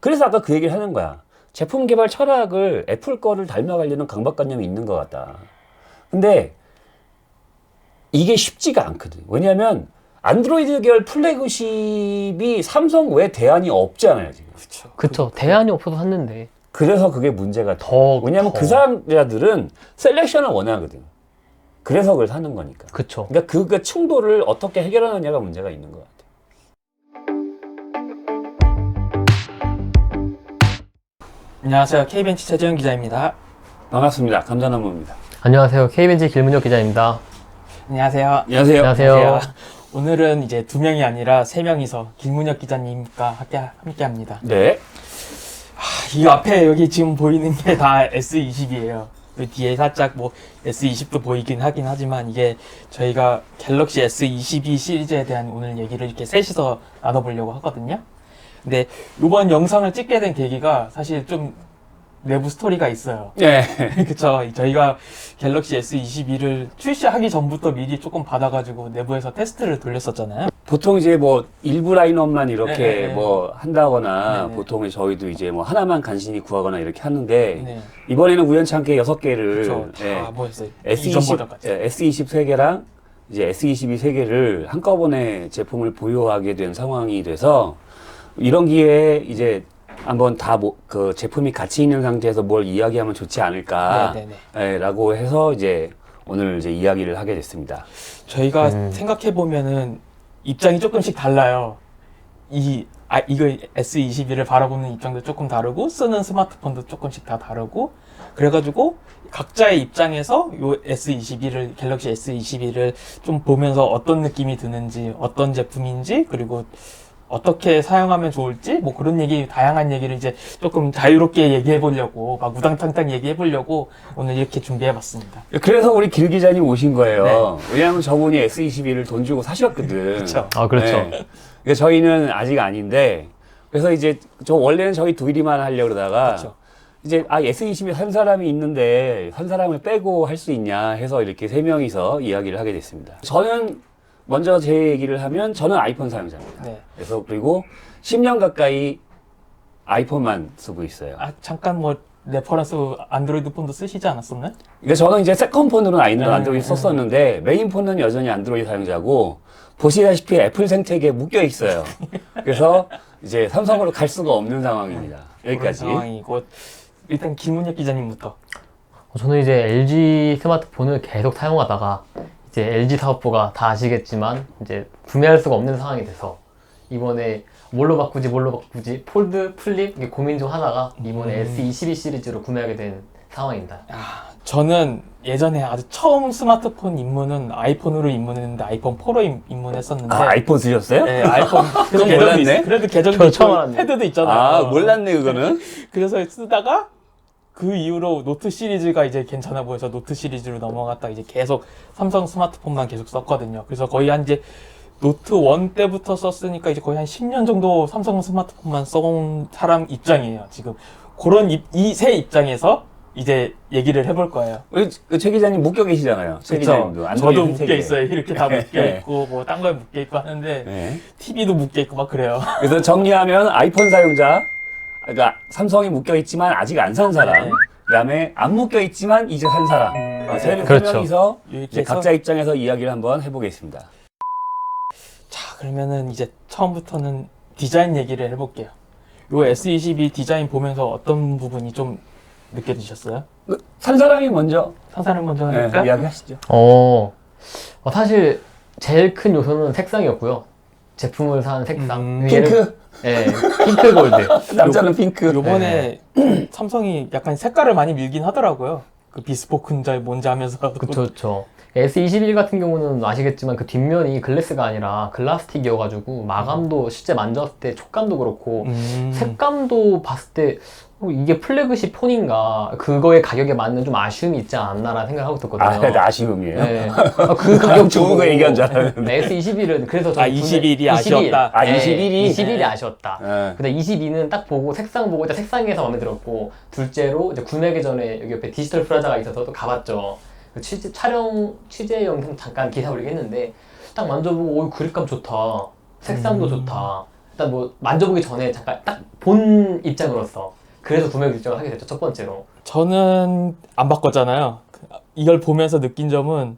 그래서 아까 그 얘기를 하는 거야. 제품 개발 철학을 애플 거를 닮아가려는 강박관념이 있는 것 같다. 근데 이게 쉽지가 않거든. 왜냐하면 안드로이드 계열 플래그십이 삼성 외 대안이 없잖아요, 지금. 그쵸. 대안이 없어서 샀는데. 그래서 그게 문제가 더. 왜냐하면 그 사람들은 셀렉션을 원하거든. 그래서 그걸 사는 거니까. 그쵸. 그러니까 그 충돌을 어떻게 해결하느냐가 문제가 있는 것 같아. 안녕하세요. K벤치 최재현 기자입니다. 반갑습니다. 감자나무입니다. 안녕하세요. K벤치 길문혁 기자입니다. 안녕하세요. 안녕하세요. 안녕하세요. 오늘은 이제 2명이 아니라 3명이서 김문혁 기자님과 함께합니다. 네. 이 앞에 여기 지금 보이는 게 다 S20이에요. 그 뒤에 살짝 뭐 S20도 보이긴 하긴 하지만 이게 저희가 갤럭시 S22 시리즈에 대한 오늘 얘기를 이렇게 셋이서 나눠보려고 하거든요. 근데 이번 영상을 찍게 된 계기가 사실 좀 내부 스토리가 있어요. 네. 그쵸. 저희가 갤럭시 S22를 출시하기 전부터 미리 조금 받아가지고 내부에서 테스트를 돌렸었잖아요. 보통 이제 뭐 일부 라인업만 이렇게 네. 뭐 한다거나 네. 보통 저희도 이제 뭐 하나만 간신히 구하거나 이렇게 하는데 네. 이번에는 우연찮게 6개를 그쵸. 다 뭐였어요? 이전 S20, 버전까지. S20 3개랑 이제 S22 3개를 한꺼번에 제품을 보유하게 된 상황이 돼서 이런 기회에 이제 한번 다 그 제품이 같이 있는 상태에서 뭘 이야기하면 좋지 않을까 라고 해서 이제 오늘 이제 이야기를 하게 됐습니다. 저희가 생각해보면은 입장이 조금씩 달라요. 이거 S22를 바라보는 입장도 조금 다르고 쓰는 스마트폰도 조금씩 다 다르고 그래가지고 각자의 입장에서 요 S22를 갤럭시 S22를 좀 보면서 어떤 느낌이 드는지 어떤 제품인지 그리고 어떻게 사용하면 좋을지 뭐 그런 다양한 얘기를 이제 조금 자유롭게 얘기해 보려고 막 우당탕탕 얘기해 보려고 오늘 이렇게 준비해 봤습니다. 그래서 우리 길 기자님 오신 거예요. 네. 왜냐하면 저분이 S22를 돈 주고 사셨거든. 그렇죠. 아, 그렇죠. 네. 그러니까 저희는 아직 아닌데 그래서 이제 원래는 저희 둘이만 하려고 그러다가 그렇죠. 이제 S22 한 사람이 있는데 한 사람을 빼고 할 수 있냐 해서 이렇게 3명이서 이야기를 하게 됐습니다. 저는 먼저 제 얘기를 하면 저는 아이폰 사용자입니다. 네. 그래서 그리고 10년 가까이 아이폰만 쓰고 있어요. 잠깐 뭐 레퍼런스 안드로이드 폰도 쓰시지 않았었나요? 그러니까 저는 이제 세컨폰으로 안드로이드 썼었는데 메인폰은 여전히 안드로이드 사용자고 보시다시피 애플 생태계에 묶여 있어요. 그래서 이제 삼성으로 갈 수가 없는 상황입니다. 여기까지. 그런 상황이고 일단 김문혁 기자님부터. 저는 이제 LG 스마트폰을 계속 사용하다가 이제 LG 사업부가 다 아시겠지만 이제 구매할 수가 없는 상황이 돼서 이번에 뭘로 바꾸지 폴드, 플립 이게 고민 좀 하다가 이번에 S22 시리즈로 구매하게 된 상황입니다. 저는 예전에 아주 처음 스마트폰 입문은 아이폰으로 입문했는데 아이폰 4로 입문했었는데 아이폰 쓰셨어요? 네, 아이폰 그건 몰랐네. 그래도 계정도 저 처음 있고 알았네. 패드도 있잖아요. 몰랐네 그거는. 그래서 쓰다가 그 이후로 노트 시리즈가 이제 괜찮아 보여서 노트 시리즈로 넘어갔다 이제 계속 삼성 스마트폰만 계속 썼거든요. 그래서 거의 한 이제 노트 1 때부터 썼으니까 이제 거의 한 10년 정도 삼성 스마트폰만 써온 사람 입장이에요. 지금 그런 이 세 입장에서 이제 얘기를 해볼 거예요. 우리 최 기자님 묶여 계시잖아요. 최 기자님도 저도 묶여 있어요. 이렇게 다 묶여 있고 뭐 딴 거에 묶여 있고 하는데 네. TV도 묶여 있고 막 그래요. 그래서 정리하면 아이폰 사용자, 그러니까 삼성이 묶여 있지만 아직 안 산 사람, 네. 그다음에 안 묶여 있지만 이제 산 사람, 세 그렇죠. 명이서 이렇게 이제 해서 각자 입장에서 이야기를 한번 해보겠습니다. 자, 그러면은 이제 처음부터는 디자인 얘기를 해볼게요. 요 S22 디자인 보면서 어떤 부분이 좀 느껴지셨어요? 산 사람이 먼저 상사를 먼저 하니까 이야기하시죠. 사실 제일 큰 요소는 색상이었고요. 제품을 산 색상. 핑크, 네, 핑크 골드. 남자는 핑크. 요번에 삼성이 약간 색깔을 많이 밀긴 하더라고요. 그 비스포크인지 뭔지 하면서. 그쵸. S21 같은 경우는 아시겠지만 그 뒷면이 글래스가 아니라 글라스틱이어가지고 마감도 실제 만졌을 때 촉감도 그렇고 색감도 봤을 때 이게 플래그십 폰인가 그거의 가격에 맞는 좀 아쉬움이 있지 않나라는 생각을 하고 있었거든요. 아쉬움이에요. 네. 그 가격 좋은 거 얘기한 줄 알았는데. S21은 그래서 저는 21이 아쉬웠다. 21이 아쉬웠다. 네. 근데 22는 딱 보고 색상 보고 일단 색상에서 마음에 들었고 둘째로 이제 구매하기 전에 여기 옆에 디지털 프라자가 있어서 또 가봤죠. 취재 영상 잠깐 기사 올리긴 했는데 딱 만져보고 그립감 좋다. 색상도 좋다. 일단 뭐 만져보기 전에 잠깐 딱 본 입장으로서 그래서 구매 결정을 하게 됐죠. 첫 번째로. 저는 안 바꿨잖아요. 이걸 보면서 느낀 점은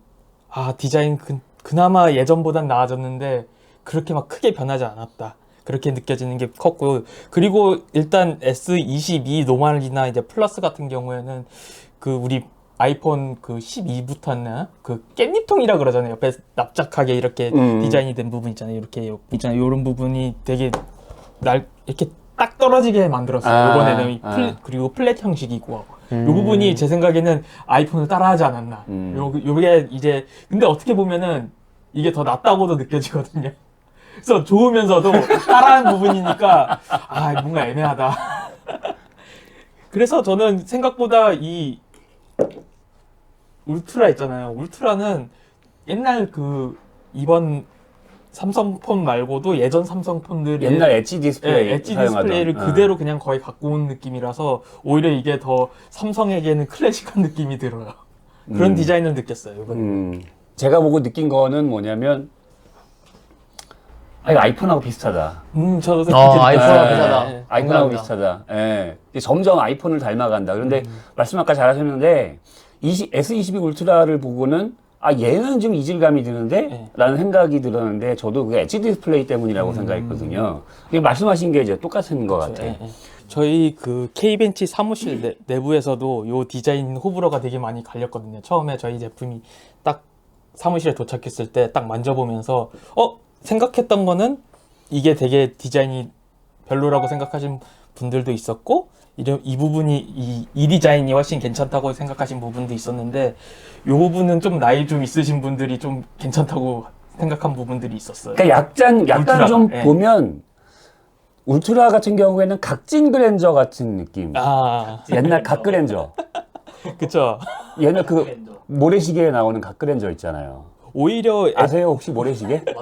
디자인 그나마 예전보단 나아졌는데 그렇게 막 크게 변하지 않았다. 그렇게 느껴지는 게 컸고, 그리고 일단 S22 노멀이나 이제 플러스 같은 경우에는 그 우리 아이폰 그 12부터는 그 깻잎통이라 그러잖아요. 옆에 납작하게 이렇게 디자인이 된 부분 있잖아요. 이렇게 있잖아요. 이런 부분이 되게 이렇게 딱 떨어지게 만들었어요. 이번에는 그리고 플랫 형식이고 이 부분이 제 생각에는 아이폰을 따라하지 않았나. 요게 이제 근데 어떻게 보면은 이게 더 낫다고도 느껴지거든요. 그래서 좋으면서도 따라하는 부분이니까 뭔가 애매하다. 그래서 저는 생각보다 이 울트라 있잖아요. 울트라는 옛날 이번 삼성폰 말고도 예전 삼성폰들이 옛날 엣지 디스플레이 엣지 디스플레이를 사용하던. 그대로 그냥 거의 갖고 온 느낌이라서 오히려 이게 더 삼성에게는 클래식한 느낌이 들어요. 그런 디자인을 느꼈어요. 이번에. 제가 보고 느낀 거는 뭐냐면 이거 아이폰하고 비슷하다. 저도 그렇게 아이폰하고 느꼈어요. 비슷하다. 네. 아이폰하고 동감합니다. 비슷하다. 예. 점점 아이폰을 닮아간다. 그런데 말씀 아까 잘하셨는데 S22 울트라를 보고는 얘는 좀 이질감이 드는데? 라는 생각이 들었는데 저도 그게 엣지 디스플레이 때문이라고 생각했거든요. 근데 말씀하신 게 이제 똑같은 것 같아요. 저희 그 K벤치 사무실 내부에서도 요 디자인 호불호가 되게 많이 갈렸거든요. 처음에 저희 제품이 딱 사무실에 도착했을 때 딱 만져보면서 생각했던 거는 이게 되게 디자인이 별로라고 생각하신 분들도 있었고 이 부분이 이 디자인이 훨씬 괜찮다고 생각하신 부분도 있었는데 요 부분은 좀 나이 좀 있으신 분들이 좀 괜찮다고 생각한 부분들이 있었어요. 그러니까 약간 울트라. 좀 예. 보면 울트라 같은 경우에는 각진 그랜저 같은 느낌. 옛날 각 그랜저. 그쵸. 옛날 그 모래시계에 나오는 각 그랜저 있잖아요. 오히려 아세요 혹시 모래시계? 네,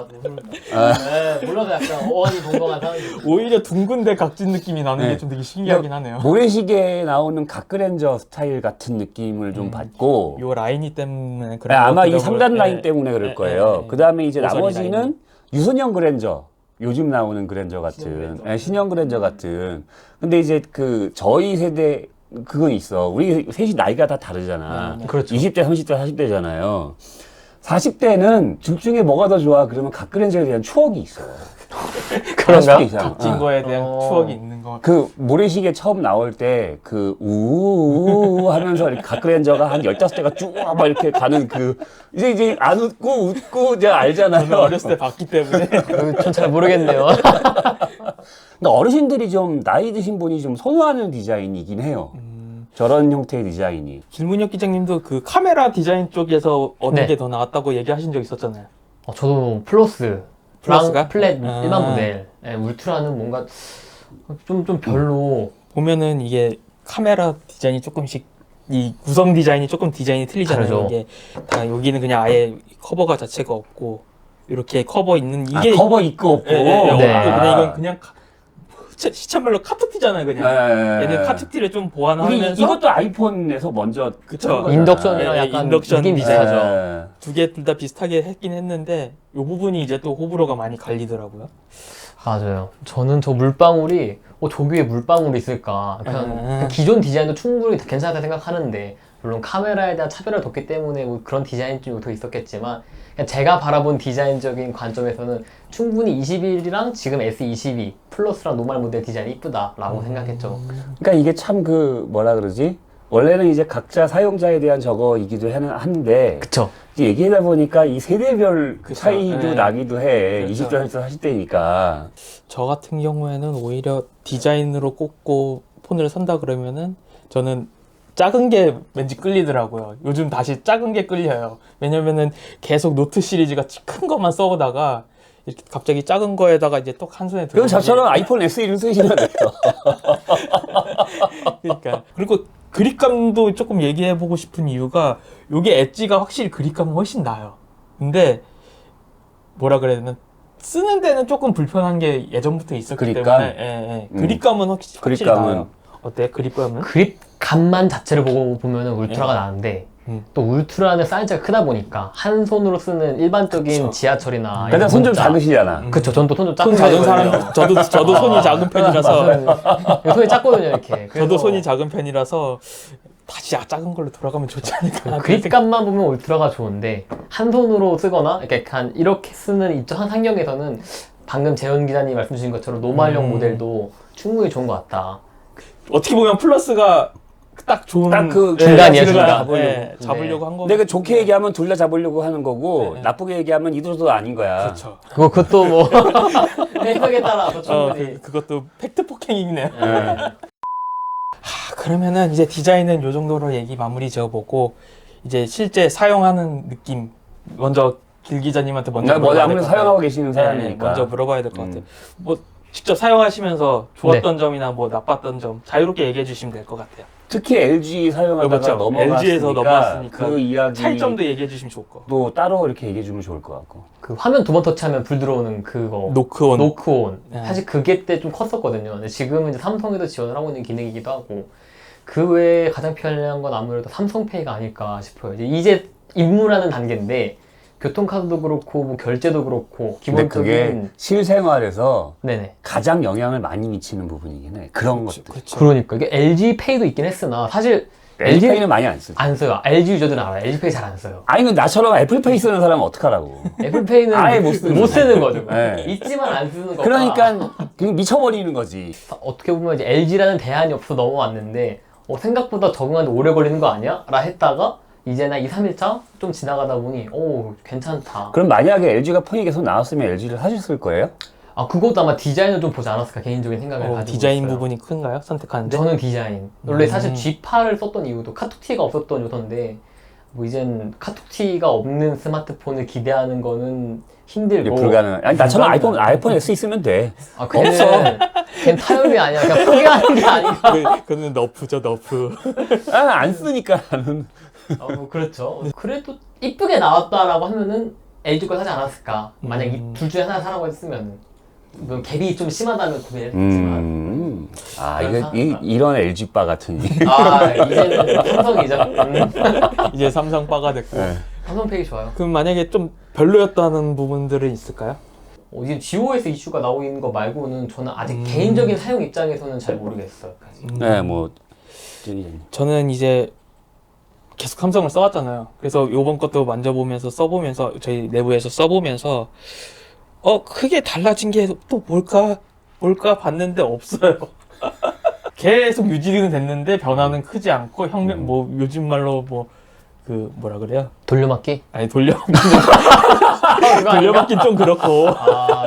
몰라도 약간 어원이 동감한 상황이. 오히려 둥근데 각진 느낌이 나는 게 좀 되게 신기하긴 하네요. 모래시계에 나오는 각 그랜저 스타일 같은 느낌을 좀 받고 요 라인이 때문에 그런 아마 이 것 3단 같기도 라인 하고. 때문에 그럴 거예요. 그 다음에 이제 모서리 나머지는 라인이. 유선형 그랜저. 요즘 나오는 그랜저 같은, 신형 그랜저 같은. 근데 이제 저희 세대, 그건 있어. 우리 셋이 나이가 다 다르잖아. 그렇죠. 20대, 30대, 40대잖아요. 40대는 둘 중에 뭐가 더 좋아? 그러면 각 그랜저에 대한 추억이 있어. 그런가? 40대 이상. 각진 거에 대한 추억이 있는 거. 그 모래시계 처음 나올 때 우우 하면서 이렇게 각그랜저가 한 15대가 쭉 막 이렇게 가는 이제 안 웃고 이제 알잖아요. 저는 어렸을 때 봤기 때문에. 전 잘 모르겠네요. 근데 어르신들이 좀 나이 드신 분이 좀 선호하는 디자인이긴 해요. 저런 형태의 디자인이. 길문혁 기자님도 그 카메라 디자인 쪽에서 어느 네. 게 더 나았다고 얘기하신 적 있었잖아요. 저도 플러스랑 플러스가? 플랫 일반 모델. 울트라는 뭔가 좀 별로. 보면은 이게 카메라 디자인이 조금씩 이 구성 디자인이 조금 디자인이 틀리잖아요. 다르죠. 이게 다 여기는 그냥 아예 커버가 자체가 없고 이렇게 커버 있는 이게 커버 있고 없고. 네. 없고 그냥 이건 그냥 시참말로 카트티잖아요. 그냥 얘는 카트티를 좀 보완하면서 이것도 아이폰에서 먼저 그쵸. 인덕션이랑 약간 인덕션. 느낌 비슷하죠. 네. 두 개 둘 다 비슷하게 했긴 했는데 이 부분이 이제 또 호불호가 많이 갈리더라고요. 맞아요. 저는 저 물방울이 저 위에 물방울이 있을까? 그냥 기존 디자인도 충분히 괜찮다 생각하는데 물론 카메라에 대한 차별을 뒀기 때문에 뭐 그런 디자인이 좀 더 있었겠지만 그냥 제가 바라본 디자인적인 관점에서는 충분히 21이랑 지금 S22 플러스랑 노멀 모델 디자인이 이쁘다라고 생각했죠. 그러니까 이게 참 뭐라 그러지? 원래는 이제 각자 사용자에 대한 저거이기도 하는데 그쵸. 이제 얘기하다 보니까 이 세대별 그쵸. 차이도 네. 나기도 해. 그렇죠. 20대, 30대, 40대니까. 저 같은 경우에는 오히려 디자인으로 꼽고 폰을 산다 그러면은 저는 작은 게 왠지 끌리더라고요. 요즘 다시 작은 게 끌려요. 왜냐면은 계속 노트 시리즈가 큰 것만 써오다가 이렇게 갑자기 작은 거에다가 이제 또 한 손에 들어. 그럼 저처럼 아이폰 SE를 쓰시면 돼요. 그러니까 그리고 그립감도 조금 얘기해보고 싶은 이유가 요게 엣지가 확실히 그립감은 훨씬 나아요. 근데 뭐라 그래야 되나 쓰는 데는 조금 불편한 게 예전부터 있었기 그립감? 때문에 그립감은 확실히 그립감은? 나아요. 어때? 그립감은? 그립감만 자체를 보면은 울트라가 나는데 또 울트라는 사이즈가 크다 보니까 한 손으로 쓰는 일반적인 그쵸. 지하철이나 근데 손 좀 문자. 작으시잖아. 그쵸. 전또 손 좀 작은 손 작은 사람 편이거든요. 저도 손이 작은 편이라서 손이 작거든요 이렇게. 저도 그래서 손이 작은 편이라서 다시 작은 걸로 돌아가면 좋지 않을까. 그립감만 보면 울트라가 좋은데 한 손으로 쓰거나 이렇게 쓰는 이쪽 상경에서는 방금 재현 기자님 말씀 주신 것처럼 노말용 모델도 충분히 좋은 것 같다. 어떻게 보면 플러스가 딱 좋은 딱 그 중간이야, 네, 중간. 잡으려고, 네. 잡으려고 한 거. 근데 그 좋게 얘기하면 둘 다 잡으려고 하는 거고 네. 나쁘게 얘기하면 이도저도 아닌 거야. 그렇죠. 그것도 뭐 해석에 따라서 충분히. 그것도 팩트 폭행이네요. 네. 그러면은 이제 디자인은 요 정도로 얘기 마무리 지어보고 이제 실제 사용하는 느낌 먼저 길 기자님한테 먼저 뭐 물어봐야 아무래도 될것 같아요. 사용하고 계시는 네, 사람이니까. 먼저 물어봐야 될 것 같아요. 뭐 직접 사용하시면서 좋았던 점이나 뭐 나빴던 점 자유롭게 얘기해 주시면 될 것 같아요. 특히 LG 사용하다가 그렇죠. 넘어갔으니까 LG에서 넘어갔으니까 그 이야기 차이점도 얘기해 주시면 좋을 거. 또 따로 이렇게 얘기해 주면 좋을 것 같고. 그 화면 두 번 터치하면 불 들어오는 그거. 노크온. 노크온. 네. 사실 그게 때 좀 컸었거든요. 근데 지금은 이제 삼성에도 지원을 하고 있는 기능이기도 하고 그 외에 가장 편리한 건 아무래도 삼성페이가 아닐까 싶어요. 이제 입문하는 단계인데 교통카드도 그렇고 뭐 결제도 그렇고 근데 그게 기본적인 실생활에서 네네. 가장 영향을 많이 미치는 부분이긴 해. 그런 것들. 그렇죠. 그러니까 이게 LG 페이도 있긴 했으나 사실 LG 페이는 많이 안 쓰죠. 안 써요. LG 유저들은 알아요. LG 페이 잘 안 써요. 아니 그 나처럼 애플 페이 쓰는 사람은 어떡하라고. 애플 페이는 아예 못 쓰는 거죠. 네. 있지만 안 쓰는 거. 그러니까 그냥 미쳐버리는 거지. 어떻게 보면 이제 LG라는 대안이 없어 넘어왔는데 생각보다 적응하는데 오래 걸리는 거 아니야? 라 했다가 이제 나 2, 3일차 좀 지나가다 보니 괜찮다. 그럼 만약에 LG가 폰이 계속 나왔으면 LG를 하셨을 거예요? 그것도 아마 디자인을 좀 보지 않았을까 개인적인 생각을 가지고 디자인 있어요. 부분이 큰가요? 선택하는데? 저는 디자인. 원래 사실 G8을 썼던 이유도 카툭티가 없었던 요소인데 뭐 이젠 카툭티가 없는 스마트폰을 기대하는 거는 이게 힘들고 불가능. 아니 나처럼 아이폰 SE 쓰면 돼. 걔는 타협이 아니야. 그냥 포기하는 게 아니야. 그거는 너프죠, 너프. 안 쓰니까 나는. 뭐 그렇죠. 그래도 이쁘게 나왔다라고 하면은 LG 걸 사지 않았을까. 만약 이 둘 중에 하나 사라고 했으면 뭐 갭이 좀 심하다면 구매했겠지만 이런 LG 바 같은. 이제는 삼성이죠. 이제 삼성 바가 됐고. 네. 삼성페이 좋아요. 그럼 만약에 좀 별로였다는 부분들은 있을까요? 이제 GOS 이슈가 나오고 있는 거 말고는 저는 아직 개인적인 사용 입장에서는 잘 모르겠어요. 네, 뭐 저는 이제 계속 삼성을 써왔잖아요. 그래서 요번 것도 만져보면서 써보면서 저희 내부에서 써보면서 크게 달라진 게 또 뭘까 봤는데 없어요. 계속 유지는 됐는데 변화는 크지 않고 뭐 요즘 말로 뭐 그 뭐라 그래요? 돌려막기? 아니 돌려받긴 좀 그렇고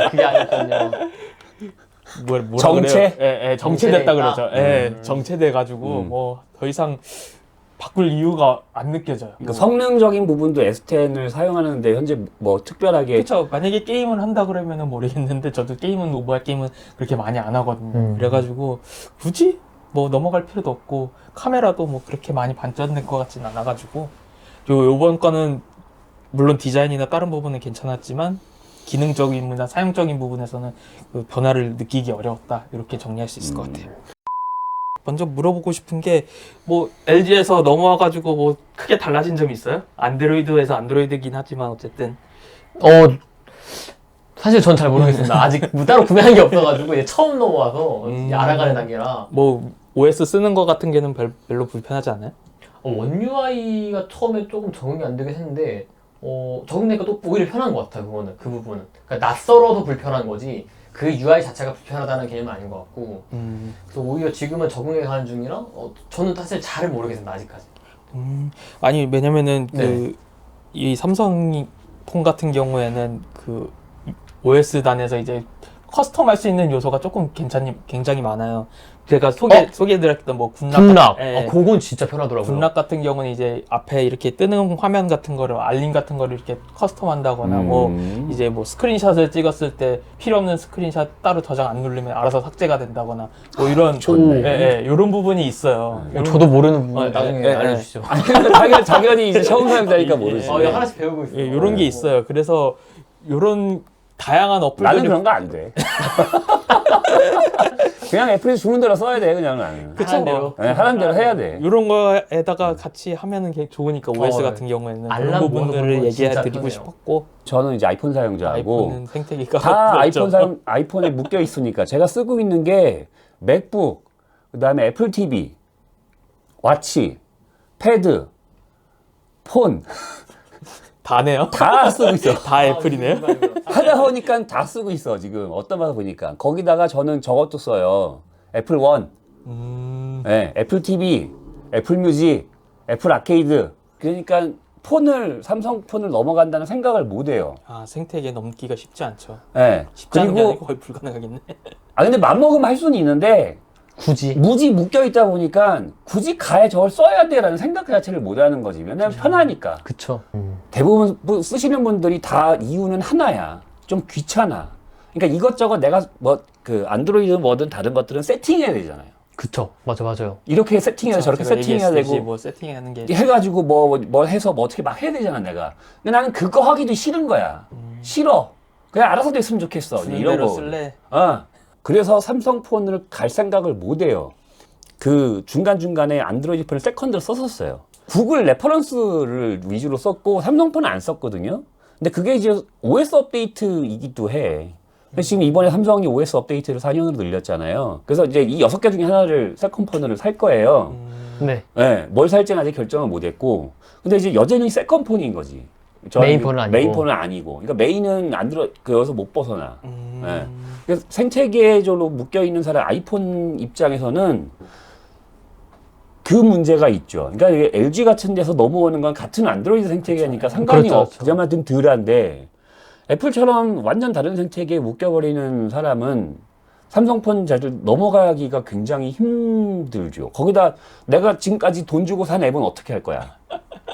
그게 아니었군요. 뭐라 정체? 그래요? 정체됐다 정체돼 그러죠. 있다? 정체돼가지고 뭐 더 이상 바꿀 이유가 안 느껴져요. 그러니까 성능적인 부분도 S10을 사용하는데 현재 뭐 특별하게 그렇죠. 만약에 게임을 한다 그러면은 모르겠는데 저도 모바일 게임은 그렇게 많이 안 하거든요. 그래가지고 굳이 뭐 넘어갈 필요도 없고 카메라도 뭐 그렇게 많이 발전된 것 같진 않아가지고 요번 거는 물론 디자인이나 다른 부분은 괜찮았지만 기능적인이나 사용적인 부분에서는 그 변화를 느끼기 어려웠다 이렇게 정리할 수 있을 것 같아요. 먼저 물어보고 싶은 게 뭐 LG에서 넘어와가지고 뭐 크게 달라진 점이 있어요? 안드로이드에서 안드로이드긴 하지만 어쨌든 사실 전 잘 모르겠습니다. 아직 뭐 따로 구매한 게 없어가지고 이제 처음 넘어와서 이제 알아가는 단계라. 뭐 OS 쓰는 거 같은 게는 별로 불편하지 않아요? 원 UI가 처음에 조금 적응이 안 되긴 했는데 적응되니까 또 오히려 편한 것 같아요. 그 부분은. 그러니까 낯설어서 불편한 거지 그 UI 자체가 불편하다는 개념은 아닌 것 같고 그래서 오히려 지금은 적응해 가는 중이라 저는 사실 잘 모르겠습니다. 아직까지. 아니 왜냐면은 네. 이 삼성 폰 같은 경우에는 그 OS 단에서 이제 커스텀할 수 있는 요소가 조금 굉장히 많아요. 제가 소개해드렸던 뭐 군락. 예. 그건 진짜 편하더라고요. 군락 같은 경우는 이제 앞에 이렇게 뜨는 화면 같은 거를 알림 같은 거를 이렇게 커스텀한다거나 뭐 이제 뭐 스크린샷을 찍었을 때 필요 없는 스크린샷 따로 저장 안 누르면 알아서 삭제가 된다거나 뭐 이런 이런 부분이 있어요. 저도 모르는 부분 나중에 예. 알려주시죠. 당연히 이제 처음 사용자니까 모르지. 하나씩 배우고 있어요. 이런 게 있어요. 그래서 이런 다양한 어플들이 나는 그런 거 안 돼. 그냥 애플에서 주는 대로 써야 돼, 그냥 나는. 그쵸? 하는 대로. 네, 하는 대로 해야 돼. 이런 거에다가 같이 하면은 좋으니까 OS 어, 같은 경우에는 그런 알람 부분들을 모드 보는 거 진짜 얘기해드리고 편해요. 싶었고 저는 이제 아이폰 사용자하고 아이폰은 생태계가 다 없죠. 아이폰에 묶여 있으니까 제가 쓰고 있는 게 맥북, 그다음에 애플 TV, 와치, 패드, 폰 다네요. 다 쓰고 있어. 다 애플이네요. 하다 보니까 다 쓰고 있어 지금 어떤 맛을 보니까 거기다가 저는 저것도 써요. 애플 원, 네, 애플 TV, 애플 뮤직, 애플 아케이드. 그러니까 삼성 폰을 넘어간다는 생각을 못 해요. 아 생태계 넘기가 쉽지 않죠. 네. 쉽지 않은 게 그리고 아니고 거의 불가능하겠네. 근데 맘먹으면 할 수는 있는데 굳이. 무지 묶여 있다 보니까 굳이 가에 저걸 써야 돼라는 생각 자체를 못 하는 거지. 왜냐면 편하니까. 그쵸. 대부분 쓰시는 분들이 다 이유는 하나야. 좀 귀찮아. 그러니까 이것저것 내가 안드로이드든 뭐든 다른 것들은 세팅해야 되잖아요. 그쵸. 맞아요. 이렇게 세팅해야 저렇게 제가 세팅해야 얘기했듯이 되고 뭐 세팅하는 게 해가지고 뭐 해서 뭐 어떻게 막 해야 되잖아 내가. 근데 나는 그거 하기도 싫은 거야. 싫어. 그냥 알아서 됐으면 좋겠어. 주는 이런 대로 거. 쓸래. 그래서 삼성폰을 갈 생각을 못 해요. 그 중간중간에 안드로이드 폰을 세컨드로 썼었어요. 구글 레퍼런스를 위주로 썼고 삼성폰은 안 썼거든요. 근데 그게 이제 OS 업데이트이기도 해. 그래서 지금 이번에 삼성이 OS 업데이트를 4년으로 늘렸잖아요. 그래서 이제 이 6개 중에 하나를 세컨폰을 살 거예요. 네. 네, 뭘 살지는 아직 결정을 못 했고. 근데 이제 여전히 세컨폰인 거지. 메인폰은 아니고. 메인폰은 아니고. 그러니까 메인은 여기서 못 벗어나. 네. 그래서 생태계적으로 묶여있는 사람 아이폰 입장에서는 그 문제가 있죠. 그러니까 이게 LG 같은 데서 넘어오는 건 같은 안드로이드 생태계니까 상관이 그렇죠. 그자마든 덜한데 애플처럼 완전 다른 생태계에 묶여버리는 사람은 삼성폰 잘 넘어가기가 굉장히 힘들죠. 거기다 내가 지금까지 돈 주고 산 앱은 어떻게 할 거야?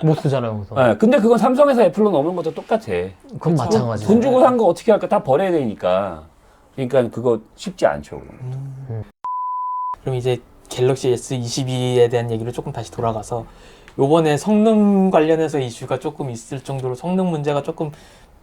못 쓰잖아요. 그래서. 네, 근데 그건 삼성에서 애플로 넘는 것도 똑같아. 그건 마찬가지죠. 돈 주고 산 거 어떻게 할까? 다 버려야 되니까. 그러니까 그거 쉽지 않죠. 그럼 이제 갤럭시 S22에 대한 얘기를 조금 다시 돌아가서 요번에 성능 관련해서 이슈가 조금 있을 정도로 성능 문제가 조금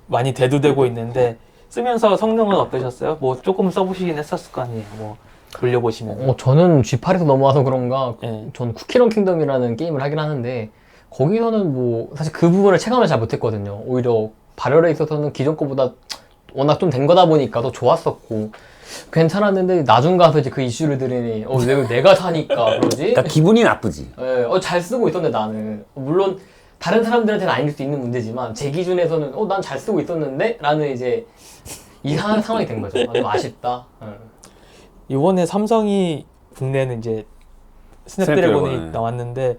많이 대두되고 있는데 쓰면서 성능은 어떠셨어요? 뭐 조금 써보시긴 했었을 거 아니에요. 뭐 돌려보시면. 저는 G8에서 넘어와서 그런가 네. 전 쿠키런 킹덤이라는 게임을 하긴 하는데 거기서는 뭐 사실 그 부분을 체감을 잘 못했거든요. 오히려 발열에 있어서는 기존 거보다 워낙 좀 된 거다 보니까 더 좋았었고 괜찮았는데 나중 가서 이제 그 이슈를 들으니 왜 내가 사니까 그러지? 그러니까 기분이 나쁘지. 잘 쓰고 있었는데 나는 물론 다른 사람들한테는 아닐 수 있는 문제지만 제 기준에서는 난 잘 쓰고 있었는데 라는 이제 이상한 상황이 된 거죠. 좀 아쉽다. 이번에 삼성이 국내는 이제 스냅드래곤이 나왔는데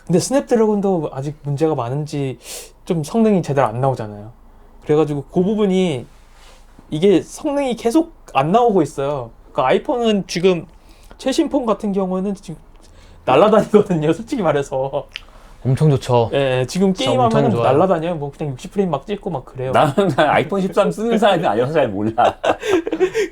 근데 스냅드래곤도 아직 문제가 많은지 좀 성능이 제대로 안 나오잖아요. 그래가지고 그 부분이 이게 성능이 계속 안 나오고 있어요. 그러니까 아이폰은 지금 최신 폰 같은 경우는 지금 날라다니거든요. 솔직히 말해서. 엄청 좋죠. 예, 지금 진짜 게임하면 엄청 좋아요. 날라다녀요. 뭐 그냥 60프레임 막 찍고 막 그래요. 나는 아이폰 13 쓰는 사람이 아니어서 잘 몰라.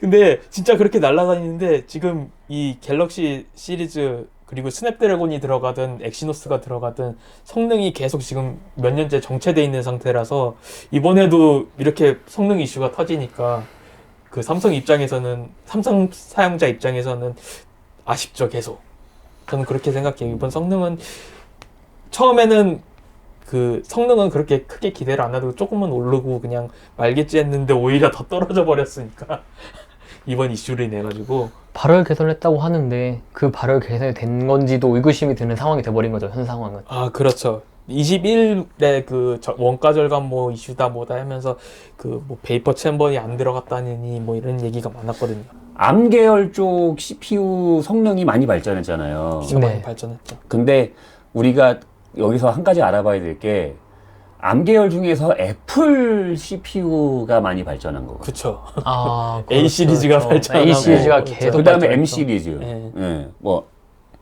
근데 진짜 그렇게 날라다니는데 지금 이 갤럭시 시리즈 그리고 스냅드래곤이 들어가든 엑시노스가 들어가든 성능이 계속 지금 몇 년째 정체돼 있는 상태라서 이번에도 이렇게 성능 이슈가 터지니까 그 삼성 입장에서는 삼성 사용자 입장에서는 아쉽죠. 계속 저는 그렇게 생각해요. 이번 성능은 처음에는 그 성능은 그렇게 크게 기대를 안 하고 조금만 오르고 그냥 말겠지 했는데 오히려 더 떨어져 버렸으니까 이번 이슈를 인해 가지고 발열 개선했다고 하는데 그 발열 개선이 된 건지도 의구심이 드는 상황이 돼버린 거죠. 현 상황은. 아 그렇죠. 21에 그 원가 절감 뭐 이슈다 뭐다 하면서 그 뭐 베이퍼 챔버이 안 들어갔다니 뭐 이런 얘기가 많았거든요. 암 계열 쪽 CPU 성능이 많이 발전했잖아요. 진짜 네. 많이 발전했죠. 근데 우리가 여기서 한 가지 알아봐야 될 게 암 계열 중에서 애플 CPU가 많이 발전한 거고. 그렇죠. 아, A 시리즈가 발전하고 A 시리즈가 그렇죠. 계속 그다음에 발전했죠. M 시리즈. 네. 뭐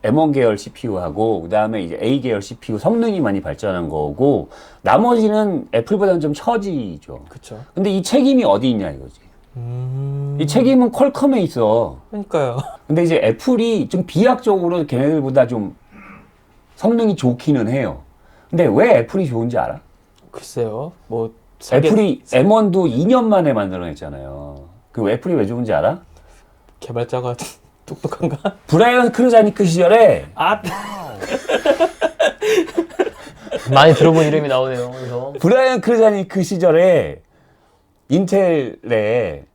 M1 계열 CPU하고 그다음에 이제 A 계열 CPU 성능이 많이 발전한 거고 나머지는 애플보다는 좀 처지죠. 그렇죠. 근데 이 책임이 어디 있냐 이거지. 이 책임은 퀄컴에 있어. 그러니까요. 근데 이제 애플이 좀 비약적으로 걔네들보다 좀 성능이 좋기는 해요. 근데 왜 애플이 좋은지 알아? 글쎄요. 뭐 애플이 M1도 2년 만에 만들어냈잖아요. 그 애플이 왜 좋은지 알아? 개발자가 똑똑한가? 브라이언 크루자니크 시절에 아, 많이 들어본 이름이 나오네요. 그래서 브라이언 크루자니크 시절에 인텔에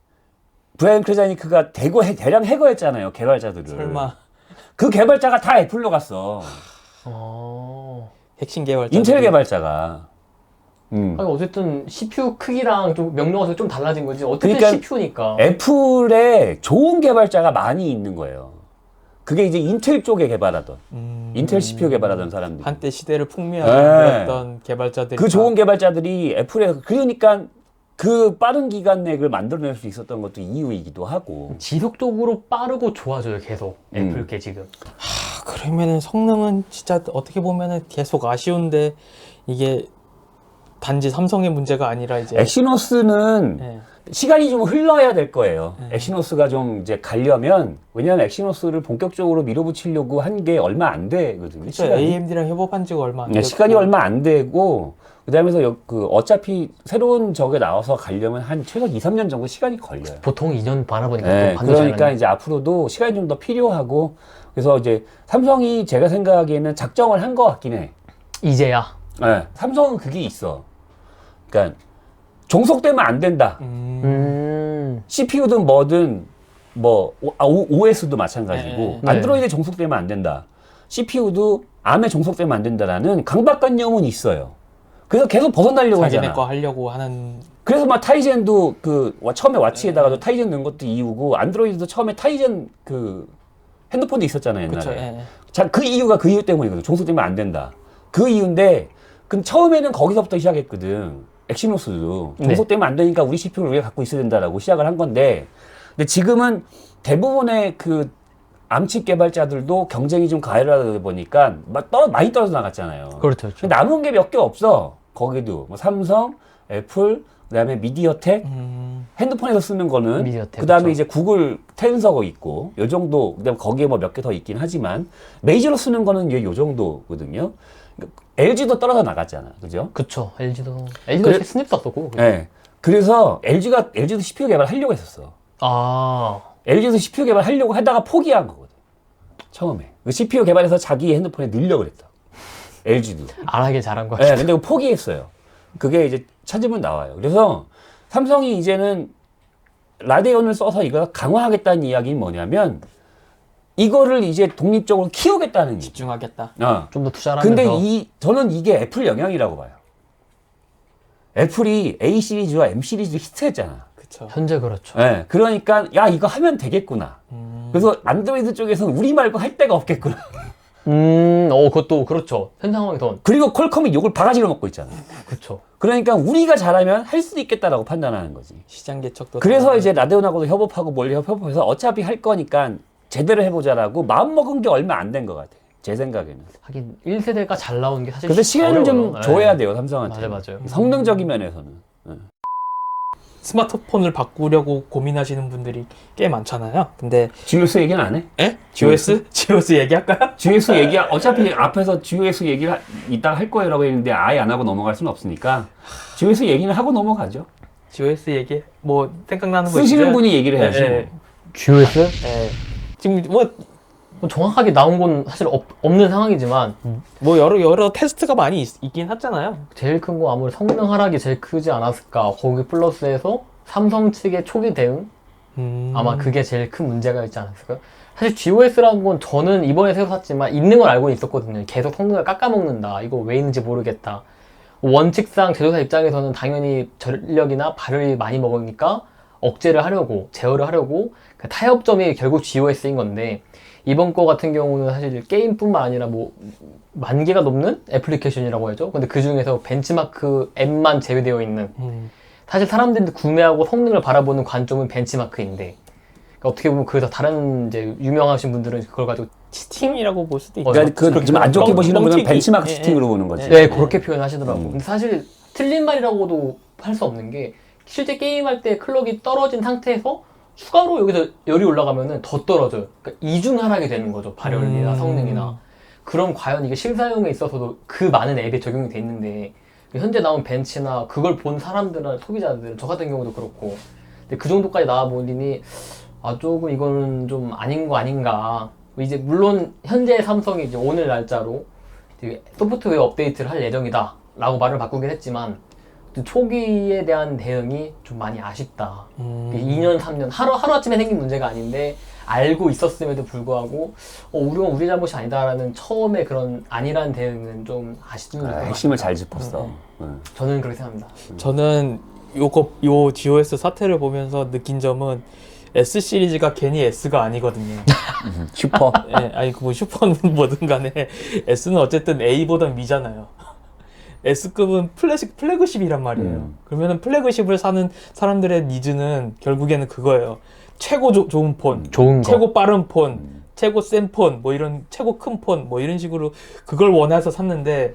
브라이언 크루자니크가 대량 해고했잖아요. 개발자들을. 설마 그 개발자가 다 애플로 갔어. 핵심 개발자. 인텔 개발자가. 아니, 어쨌든 CPU 크기랑 좀 명령어가 좀 달라진 거지. 어쨌든 그러니까 CPU니까. 애플에 좋은 개발자가 많이 있는 거예요. 그게 이제 인텔 쪽에 개발하던, 인텔 CPU 개발하던 사람들. 한때 시대를 풍미하게 네. 만들었던 개발자들이 그 좋은 개발자들이 애플에, 그러니까 그 빠른 기간 내를 만들어낼 수 있었던 것도 이유이기도 하고. 지속적으로 빠르고 좋아져요, 계속. 애플께 지금. 그러면은 성능은 진짜 어떻게 보면은 계속 아쉬운데 이게 단지 삼성의 문제가 아니라 이제 엑시노스는 네. 시간이 좀 흘러야 될 거예요. 엑시노스가 좀 이제 가려면, 왜냐하면 엑시노스를 본격적으로 밀어붙이려고 한 게 얼마 안 되거든요. 시간이. AMD랑 협업한 지가 얼마 안 네, 됐고 시간이 얼마 안 되고, 그다음에서 어차피 새로운 저게 나와서 가려면 한 최소 2, 3년 정도 시간이 걸려요. 보통 2년 바라보니까 네, 또 반드시 그러니까 하는 이제 앞으로도 시간이 좀 더 필요하고, 그래서 이제 삼성이 제가 생각하기에는 작정을 한 것 같긴 해. 이제야. 네, 삼성은 그게 있어. 그러니까 종속되면 안 된다. CPU든 뭐든 OS도 마찬가지고 네. 안드로이드에 종속되면 안 된다. CPU도 ARM에 종속되면 안 된다라는 강박관념은 있어요. 그래서 계속 벗어나려고 자기네 하잖아. 거 하려고 하는 그래서 막 타이젠도 처음에 와치에다가도 타이젠 넣은 것도 이유고, 안드로이드도 처음에 타이젠 핸드폰도 있었잖아요, 옛날에. 그쵸, 예. 자, 그 이유가 그 이유 때문이거든. 종속되면 안 된다. 그 이유인데, 그 처음에는 거기서부터 시작했거든. 엑시노스도 네. 종속되면 안 되니까 우리 CPU를 우리가 갖고 있어야 된다라고 시작을 한 건데, 근데 지금은 대부분의 암칩 개발자들도 경쟁이 좀 가열하다 보니까 많이 떨어져 나갔잖아요. 그렇죠. 그렇죠. 남은 게 몇 개 없어. 거기도 뭐 삼성, 애플, 그다음에 미디어텍, 핸드폰에서 쓰는 거는 미디어텍, 그다음에 그쵸. 이제 구글 텐서가 있고 요 정도. 그다음에 거기에 뭐 몇 개 더 있긴 하지만 메이저로 쓰는 거는 요 정도거든요. 그러니까 LG도 떨어져 나갔잖아, 그죠? 그쵸. LG도 그래- 스냅 썼었고. 네. 그래서 LG도 CPU 개발하려고 했었어. 아, LG도 CPU 개발하려고 하다가 포기한 거거든. 처음에 그 CPU 개발해서 자기 핸드폰에 넣으려고 그랬다. LG도. 안 하길 잘한 거 네, 같아요. 근데 그거 포기했어요. 그게 이제 찾으면 나와요. 그래서 삼성이 이제는 라데온을 써서 이걸 강화하겠다는 이야기는 뭐냐면, 이거를 이제 독립적으로 키우겠다는 얘기. 집중하겠다. 좀 더 투자를 근데 하면서. 저는 이게 애플 영향이라고 봐요. 애플이 A 시리즈와 M 시리즈 히트했잖아. 그쵸. 현재 그렇죠. 네, 그러니까 야 이거 하면 되겠구나. 그래서 안드로이드 쪽에서는 우리 말고 할 데가 없겠구나. 그것도 그렇죠. 현 상황이 더 그리고 퀄컴이 욕을 바가지로 먹고 있잖아. 그렇죠. 그러니까 우리가 잘하면 할 수도 있겠다라고 판단하는 거지. 시장 개척도 그래서 다- 이제 라데온하고도 협업하고 뭘 협업해서 어차피 할 거니까 제대로 해보자라고 마음먹은 게 얼마 안 된 것 같아. 제 생각에는. 하긴 1세대가 잘 나온 게 사실 그래서 시간을 좀 어려워요. 줘야 네. 돼요, 삼성한테. 맞아요. 성능적인 면에서는. 스마트폰을 바꾸려고 고민하시는 분들이 꽤 많잖아요. 근데 GS 얘기는 안 해? 에? GOS? GOS 얘기할까요? GS 얘기, 어차피 앞에서 GS 얘기를 이따가 할 거예요라고 했는데 아예 안 하고 넘어갈 수는 없으니까 GS 얘기는 하고 넘어가죠. GOS 얘기 뭐 생각나는 거 쓰시는 있으세요? 분이 얘기를 해야지. 네, GOS? 네. 지금 뭐 정확하게 나온 건 사실 없는 상황이지만 뭐 여러 테스트가 많이 있긴 하잖아요. 제일 큰 거 아무리 성능 하락이 제일 크지 않았을까. 거기 플러스해서 삼성 측의 초기 대응? 아마 그게 제일 큰 문제가 있지 않았을까요? 사실 GOS라는 건 저는 이번에 새로 샀지만 있는 걸 알고 있었거든요. 계속 성능을 깎아먹는다. 이거 왜 있는지 모르겠다. 원칙상 제조사 입장에서는 당연히 전력이나 발을 많이 먹으니까 억제를 하려고, 제어를 하려고 그 타협점이 결국 GOS인 건데, 이번 거 같은 경우는 사실 게임뿐만 아니라 뭐 10,000개가 넘는 애플리케이션이라고 하죠. 근데 그 중에서 벤치마크 M만 제외되어 있는, 사실 사람들이 구매하고 성능을 바라보는 관점은 벤치마크인데, 그러니까 어떻게 보면 그래서 다른 이제 유명하신 분들은 그걸 가지고 치팅이라고 볼 수도 있죠. 그러니까 좀 안 좋게 보시는 분은 뻥튀기. 벤치마크 예, 시팅으로 보는 거지. 네, 그렇게 표현하시더라고요. 근데 사실 틀린 말이라고도 할 수 없는 게, 실제 게임할 때 클럭이 떨어진 상태에서 추가로 여기서 열이 올라가면은 더 떨어져요. 그러니까 이중 하락이 되는 거죠. 발열이나 성능이나. 그럼 과연 이게 실사용에 있어서도 그 많은 앱에 적용이 돼 있는데, 현재 나온 벤치나 그걸 본 사람들은 소비자들은 저 같은 경우도 그렇고 근데 그 정도까지 나와 보니 조금 이거는 좀 아닌 거 아닌가. 이제 물론 현재 삼성이 이제 오늘 날짜로 이제 소프트웨어 업데이트를 할 예정이다라고 말을 바꾸긴 했지만 초기에 대한 대응이 좀 많이 아쉽다. 2년, 3년 하루아침에 생긴 문제가 아닌데 알고 있었음에도 불구하고 우리가 우리 잘못이 아니다라는 처음에 그런 아니란 대응은 좀 아쉽은 것 같아요. 핵심을 잘 짚었어. 저는 그렇게 생각합니다. 저는 요 DOS 사태를 보면서 느낀 점은 S 시리즈가 괜히 S가 아니거든요. 슈퍼. 예, 아니 뭐 슈퍼는 뭐든 간에 S는 어쨌든 A보단 미잖아요. S급은 플래그십이란 말이에요. 그러면은 플래그십을 사는 사람들의 니즈는 결국에는 그거예요. 최고 좋은 폰, 좋은 거. 최고 빠른 폰, 최고 센 폰, 뭐 이런 최고 큰 폰, 뭐 이런 식으로 그걸 원해서 샀는데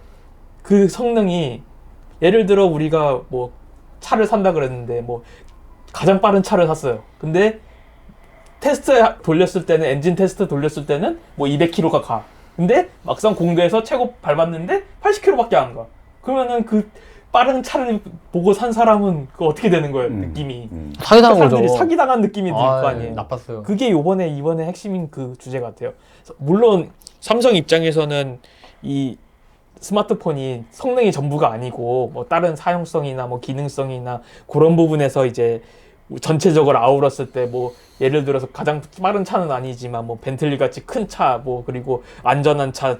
그 성능이 예를 들어 우리가 뭐 차를 산다 그랬는데 뭐 가장 빠른 차를 샀어요. 근데 테스트 돌렸을 때는 엔진 테스트 돌렸을 때는 뭐 200km가 가. 근데 막상 공도에서 최고 밟았는데 80km밖에 안 가. 그러면은 그 빠른 차를 보고 산 사람은 그 어떻게 되는 거예요? 느낌이. 사기당한 거죠. 사람들이 사기당한 느낌이 들 거 아니에요. 나빴어요. 그게 이번에 핵심인 그 주제 같아요. 물론 삼성 입장에서는 이 스마트폰이 성능이 전부가 아니고 뭐 다른 사용성이나 뭐 기능성이나 그런 부분에서 이제 전체적으로 아우렀을 때 뭐 예를 들어서 가장 빠른 차는 아니지만 뭐 벤틀리 같이 큰 차 뭐 그리고 안전한 차,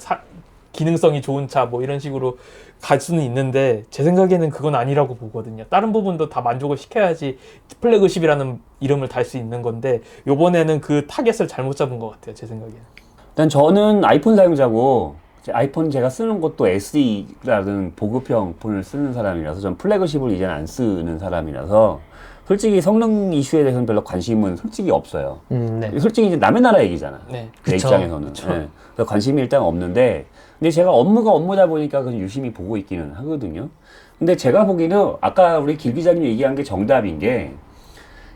기능성이 좋은 차 뭐 이런 식으로 갈 수는 있는데 제 생각에는 그건 아니라고 보거든요. 다른 부분도 다 만족을 시켜야지 플래그십이라는 이름을 달 수 있는 건데 요번에는 그 타겟을 잘못 잡은 것 같아요. 제 생각에는. 일단 저는 아이폰 사용자고 아이폰 제가 쓰는 것도 SE라는 보급형 폰을 쓰는 사람이라서 전 플래그십을 이제는 안 쓰는 사람이라서 솔직히 성능 이슈에 대해서는 별로 관심은 솔직히 없어요. 네. 솔직히 이제 남의 나라 얘기잖아. 네. 내 그쵸. 입장에서는. 네. 그래서 관심이 일단 없는데, 근데 제가 업무가 업무다 보니까 그건 유심히 보고 있기는 하거든요. 근데 제가 보기에는 아까 우리 김 기자님 얘기한 게 정답인 게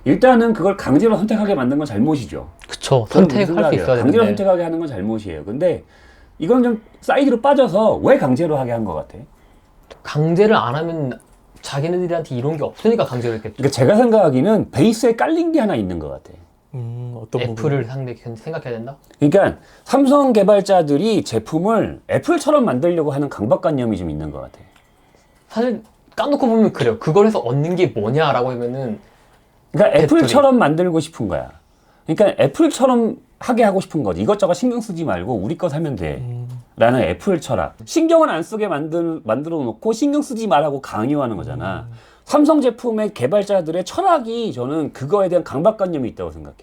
일단은 그걸 강제로 선택하게 만든 건 잘못이죠. 그쵸. 저는 선택할 수 생각이에요. 있어야 강제로 되는데. 선택하게 하는 건 잘못이에요. 근데 이건 좀 사이드로 빠져서 왜 강제로 하게 한 것 같아? 강제를 안 하면 자기네들한테 이런 게 없으니까 강제로 했겠죠. 그러니까 제가 생각하기는 베이스에 깔린 게 하나 있는 것 같아. 어떤 애플을 생각해야 된다? 그러니까 삼성 개발자들이 제품을 애플처럼 만들려고 하는 강박관념이 좀 있는 것 같아. 사실 까놓고 보면 그래요. 그걸 해서 얻는 게 뭐냐라고 하면은 그러니까 애플이. 애플처럼 만들고 싶은 거야. 그러니까 애플처럼 하게 하고 싶은 거지. 이것저것 신경 쓰지 말고 우리 거 사면 돼. 라는 애플 철학. 신경을 안 쓰게 만들어 놓고 신경 쓰지 말라고 강요하는 거잖아. 삼성 제품의 개발자들의 철학이 저는 그거에 대한 강박관념이 있다고 생각해.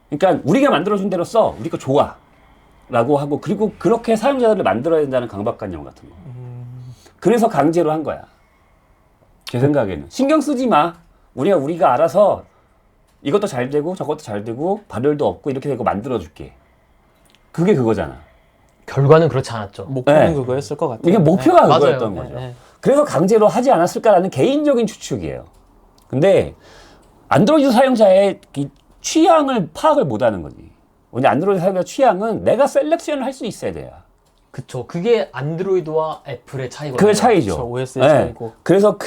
그러니까 우리가 만들어준 대로 써. 우리 거 좋아. 라고 하고 그리고 그렇게 사용자들을 만들어야 된다는 강박관념 같은 거. 그래서 강제로 한 거야. 제 생각에는. 신경 쓰지 마. 우리가 알아서 이것도 잘 되고 저것도 잘 되고 발열도 없고 이렇게 되고 만들어줄게. 그게 그거잖아. 결과는 그렇지 않았죠. 목표는 네. 그거였을 것 같아요. 이게 목표가 네. 그거였던 맞아요. 거죠. 네. 그래서 강제로 하지 않았을까라는 개인적인 추측이에요. 근데 안드로이드 사용자의 이 취향을 파악을 못하는 거지. 근데 안드로이드 사용자 취향은 내가 셀렉션을 할 수 있어야 돼요. 그쵸. 그게 안드로이드와 애플의 차이거든요. 그게 차이죠. 그렇죠. OS의 차이고. 그래서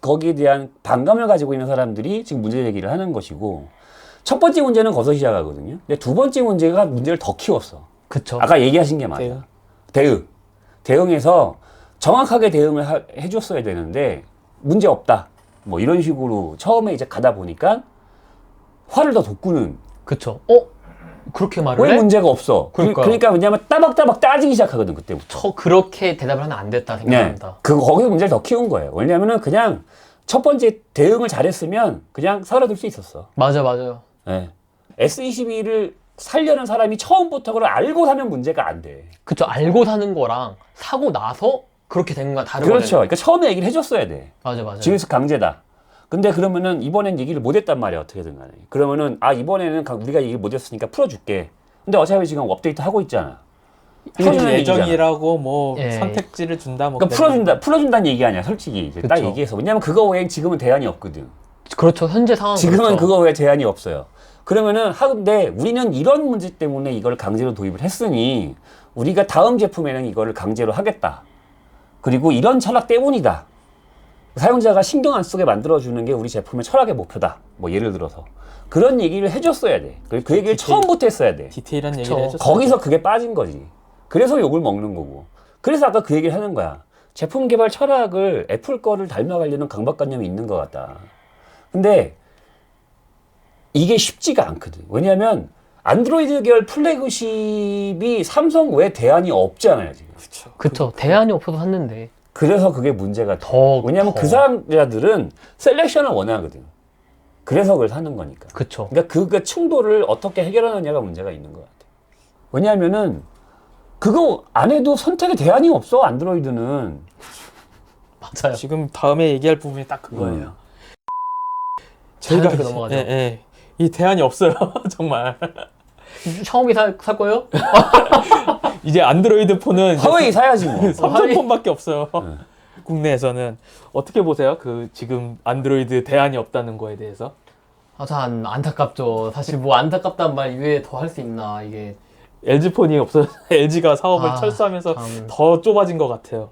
거기에 대한 반감을 가지고 있는 사람들이 지금 문제 제기를 하는 것이고 첫 번째 문제는 거기서 시작하거든요. 근데 두 번째 문제가 문제를 더 키웠어. 그쵸. 아까 얘기하신 게 맞아요. 대응에서 정확하게 대응을 해줬어야 되는데 문제 없다. 뭐 이런 식으로 처음에 이제 가다 보니까 화를 더 돋구는. 그쵸. 그렇게 말을 왜 해? 문제가 없어? 그러니까요. 그러니까 왜냐면 따박따박 따지기 시작하거든 그때부터. 그렇게 대답을 하면 안 됐다 생각합니다. 거기서 문제를 더 키운 거예요. 왜냐면은 그냥 첫 번째 대응을 잘했으면 그냥 사라질 수 있었어. 맞아요. 네. S22를 살려는 사람이 처음부터 그걸 알고 사면 문제가 안 돼. 그쵸. 알고 사는 거랑 사고 나서 그렇게 된 거랑 다르거든요. 그렇죠. 그러니까 처음에 얘기를 해줬어야 돼. 맞아요. 지금서 강제다. 근데 그러면은 이번엔 얘기를 못했단 말이야. 어떻게든 간에. 그러면은 이번에는 우리가 얘기를 못했으니까 풀어줄게. 근데 어차피 지금 업데이트 하고 있잖아. 풀어주는 얘기잖아. 예정이라고 뭐 예. 선택지를 준다 뭐. 그러니까 풀어준다는 얘기 아니야. 솔직히 이제 딱 그쵸. 얘기해서. 왜냐면 그거 외엔 지금은 대안이 없거든. 그렇죠. 현재 상황 지금은 그렇죠. 그거 외에 대안이 없어요. 그러면은 근데 우리는 이런 문제 때문에 이걸 강제로 도입을 했으니 우리가 다음 제품에는 이거를 강제로 하겠다. 그리고 이런 철학 때문이다. 사용자가 신경 안 쓰게 만들어주는 게 우리 제품의 철학의 목표다. 뭐 예를 들어서 그런 얘기를 해줬어야 돼. 그 얘기를 처음부터 했어야 돼. 디테일한 그쵸. 얘기를 해줬어요. 거기서 그게 빠진 거지. 그래서 욕을 먹는 거고. 그래서 아까 그 얘기를 하는 거야. 제품 개발 철학을 애플 거를 닮아가려는 강박관념이 있는 것 같다. 근데 이게 쉽지가 않거든. 왜냐하면 안드로이드 계열 플래그십이 삼성 외 대안이 없잖아요, 지금. 그쵸. 대안이 없어서 샀는데. 그래서 그게 문제가 돼. 더. 왜냐하면 그 사람들은 셀렉션을 원하거든. 그래서 그걸 사는 거니까. 그쵸. 그러니까 그 충돌을 어떻게 해결하느냐가 문제가 있는 것 같아. 왜냐하면은 그거 안 해도 선택의 대안이 없어, 안드로이드는. 맞아요. 지금 다음에 얘기할 부분이 딱 그거예요. 저희가 자연스럽게 넘어가죠. 예, 예. 이 대안이 없어요, 정말. 샤오미 살 거예요? 이제 안드로이드 폰은 화웨이 사야지 뭐. 삼성폰밖에 없어요. 국내에서는 어떻게 보세요? 그 지금 안드로이드 대안이 없다는 거에 대해서? 참 안타깝죠. 사실 뭐 안타깝다는 말 이외에 더 할 수 있나 이게. LG 폰이 없어서 LG가 사업을 아, 철수하면서 참. 더 좁아진 것 같아요.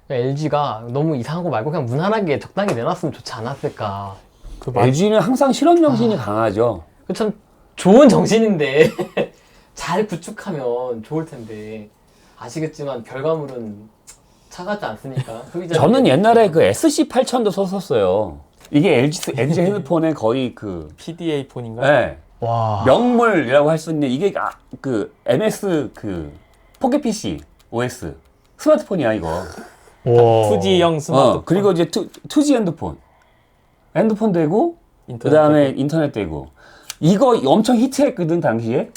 LG가 너무 이상한 거 말고 그냥 무난하게 적당히 내놨으면 좋지 않았을까. 그 말- LG는 항상 실험 정신이 강하죠. 그 참 좋은 정신인데 잘 구축하면 좋을 텐데 아시겠지만 결과물은 차가지 않습니까? 저는 옛날에 그 SC8000도 썼었어요. 이게 LG 핸드폰의 거의 그, PDA 폰인가? 네, 와. 명물이라고 할 수 있는 이게 그 MS 그 포켓 PC OS 스마트폰이야 이거. 와. 2G형 스마트폰. 그리고 이제 2G 핸드폰 되고 인터넷 그다음에 인터넷 되고 이거 엄청 히트했거든 당시에.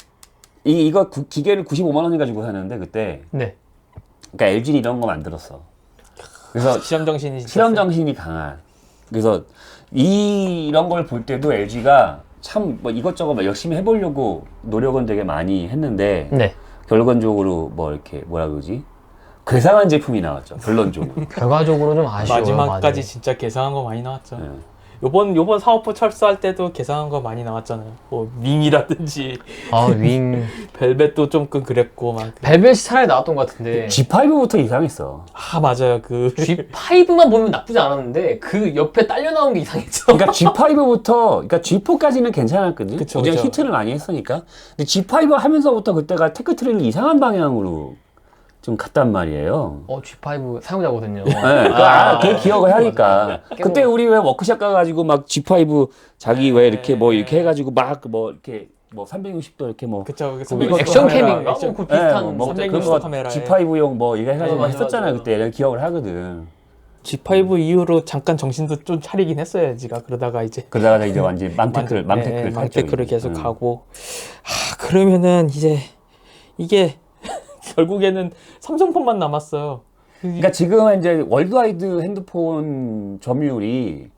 이거 기계를 95만 원에 가지고 샀는데 그때. 네. 그러니까 LG는 이런 거 만들었어. 그래서 실험 정신이 실험 정신이 강한. 그래서 이런 걸 볼 때도 LG가 참 뭐 이것저것 막 열심히 해보려고 노력은 되게 많이 했는데 네. 결론적으로 뭐 이렇게 뭐라 그러지? 괴상한 제품이 나왔죠. 결론적으로. 결과적으로 좀 아쉬워요. 마지막까지 많이. 진짜 개상한 거 많이 나왔죠. 네. 요번 사업부 철수할 때도 개상한 거 많이 나왔잖아요. 뭐 윙이라든지 아, 윙. 벨벳도 좀 그랬고 막. 벨벳이 차라리 나왔던 것 같은데. G5부터 이상했어. 아 맞아요. 그 G5만 보면 나쁘지 않았는데 그 옆에 딸려 나온 게 이상했죠. 그러니까 G5부터, 그러니까 G4까지는 괜찮았거든. 그쵸, 그냥 그쵸. 히트를 많이 했으니까. 근데 G5 하면서부터 그때가 테크트리를 이상한 방향으로 좀 갔단 말이에요. G5 사용자거든요. 네, 그 기억을 하니까. 그때 우리 왜 워크샵 가가지고 막 G5 자기 왜 이렇게 뭐 이렇게 해가지고 막 뭐 이렇게 뭐 360도 이렇게 뭐. 그쵸. 그 이거 액션 카메라, 캠인가? 액션- 그 비슷한 뭐 360 그런 거 카메라에. G5용 뭐 이거 해가지고 맞아, 했었잖아요. 맞아. 그때 내가 기억을 하거든. G5 이후로 잠깐 정신도 좀 차리긴 했어요. LG가 그러다가 이제 그러다가 이제 완전 맘테크를 망테크를 계속 가고. 그러면은 이제 이게 결국에는 삼성폰만 남았어요. 그러니까 지금은 이제 월드와이드 핸드폰 점유율이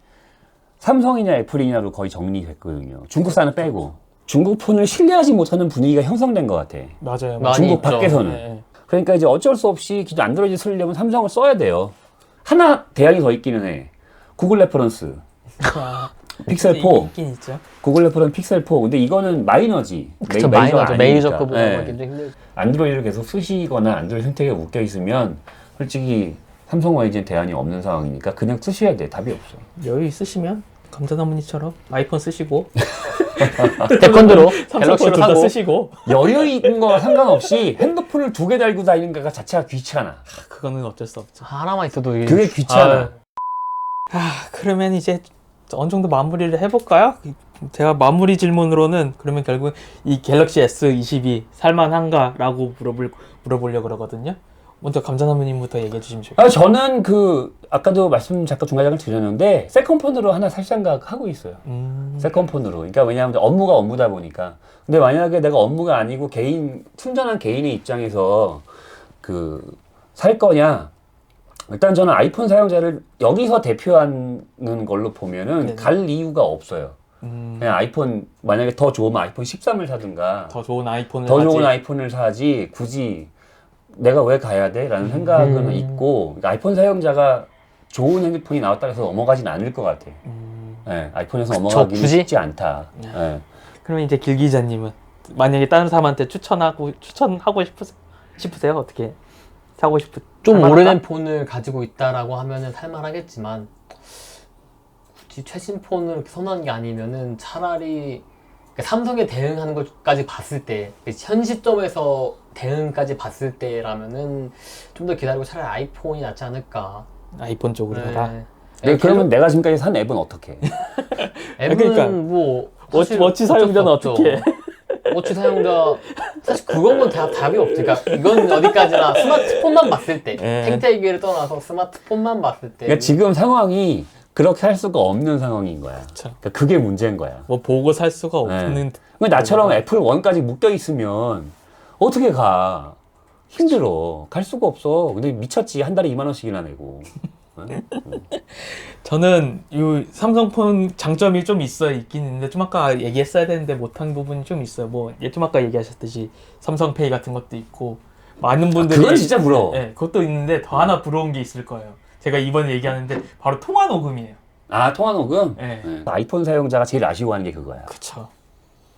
삼성이냐 애플이냐로 거의 정리됐거든요. 중국산은 빼고. 중국 폰을 신뢰하지 못하는 분위기가 형성된 것 같아. 맞아요. 많이 중국 있죠. 밖에서는. 네. 그러니까 이제 어쩔 수 없이 기존 안드로이드 쓰려면 삼성을 써야 돼요. 하나 대안이 더 있기는 해. 구글 레퍼런스. 아, 픽셀 4. 있긴 있죠. 구글 레퍼런스 픽셀 4. 근데 이거는 마이너지. 그쵸, 메이저 마이너죠. 메이저 아니니까. 급으로 예. 하기 힘들죠. 안드로이드를 계속 쓰시거나 안드로이드 선택에 묶여 있으면 솔직히 삼성과 이제 대안이 없는 상황이니까 그냥 쓰셔야 돼. 답이 없어. 여유 있으시면 감자나무니처럼 아이폰 쓰시고 세컨드로 삼성폰 갤럭시로 둘 다 사고. 쓰시고. 여유 있는 거와 상관없이 핸드폰을 2개 달고 다니는 거가 자체가 귀찮아. 그거는 어쩔 수 없죠. 하나만 있어도 이게 그게 귀찮아. 그러면 이제 어느 정도 마무리를 해볼까요? 제가 마무리 질문으로는 그러면 결국 이 갤럭시 S22 살만한가라고 물어보려고 그러거든요. 먼저 감자나무님부터 얘기해 주시면 좋겠어요. 저는 아까도 말씀 잠깐 중간에 드렸는데 세컨폰으로 하나 살 생각 하고 있어요. 세컨폰으로. 그러니까 왜냐하면 업무가 업무다 보니까. 근데 만약에 내가 업무가 아니고 순전한 개인의 입장에서 살 거냐? 일단 저는 아이폰 사용자를 여기서 대표하는 걸로 보면은 네네. 갈 이유가 없어요. 그냥 아이폰 만약에 더 좋으면 아이폰 13을 사든가 더 좋은 아이폰을 더 좋은 하지. 아이폰을 사지 굳이 내가 왜 가야 돼? 라는 생각은 있고 그러니까 아이폰 사용자가 좋은 핸드폰이 나왔다 해서 넘어가진 않을 것 같아. 예, 아이폰에서 넘어가기는 굳이? 쉽지 않다. 예. 그러면 이제 길 기자님은 만약에 다른 사람한테 추천하고 싶으세요? 어떻게 사고 싶은 좀 살만하다? 오래된 폰을 가지고 있다라고 하면은 살만하겠지만 굳이 최신 폰을 이렇게 선호하는 게 아니면은 차라리 그러니까 삼성에 대응하는 것까지 봤을 때 현 시점에서 대응까지 봤을 때라면은 좀 더 기다리고 차라리 아이폰이 낫지 않을까. 아이폰 쪽으로 가라. 네, 그러면 내가 지금까지 산 앱은 어떻게 해? 앱은 그러니까 뭐 워치, 사실 워치 어쩔 사용자는 수 없죠. 어떻게 해? 워치 사용자 사실 그건 답이 없지. 그러니까 이건 어디까지나 스마트폰만 봤을 때 예. 탱탱이를 떠나서 스마트폰만 봤을 때 그러니까 지금 상황이 그렇게 할 수가 없는 상황인 거야. 그쵸. 그러니까 그게 문제인 거야. 뭐 보고 살 수가 네. 없는. 그러니까 나처럼 애플 원까지 묶여 있으면 어떻게 가? 힘들어. 갈 수가 없어. 근데 미쳤지. 한 달에 2만 원씩이나 내고. 저는 이 삼성폰 장점이 좀 있긴 있는데 좀 아까 얘기했어야 되는데 못한 부분이 좀 있어요. 뭐 좀 아까 얘기하셨듯이 삼성페이 같은 것도 있고 많은 분들이 그건 진짜 부러워. 네, 그것도 있는데 더 하나 부러운 게 있을 거예요. 제가 이번에 얘기하는데 바로 통화 녹음이에요. 아, 통화 녹음? 네. 네. 아이폰 사용자가 제일 아쉬워하는 게 그거야. 그쵸.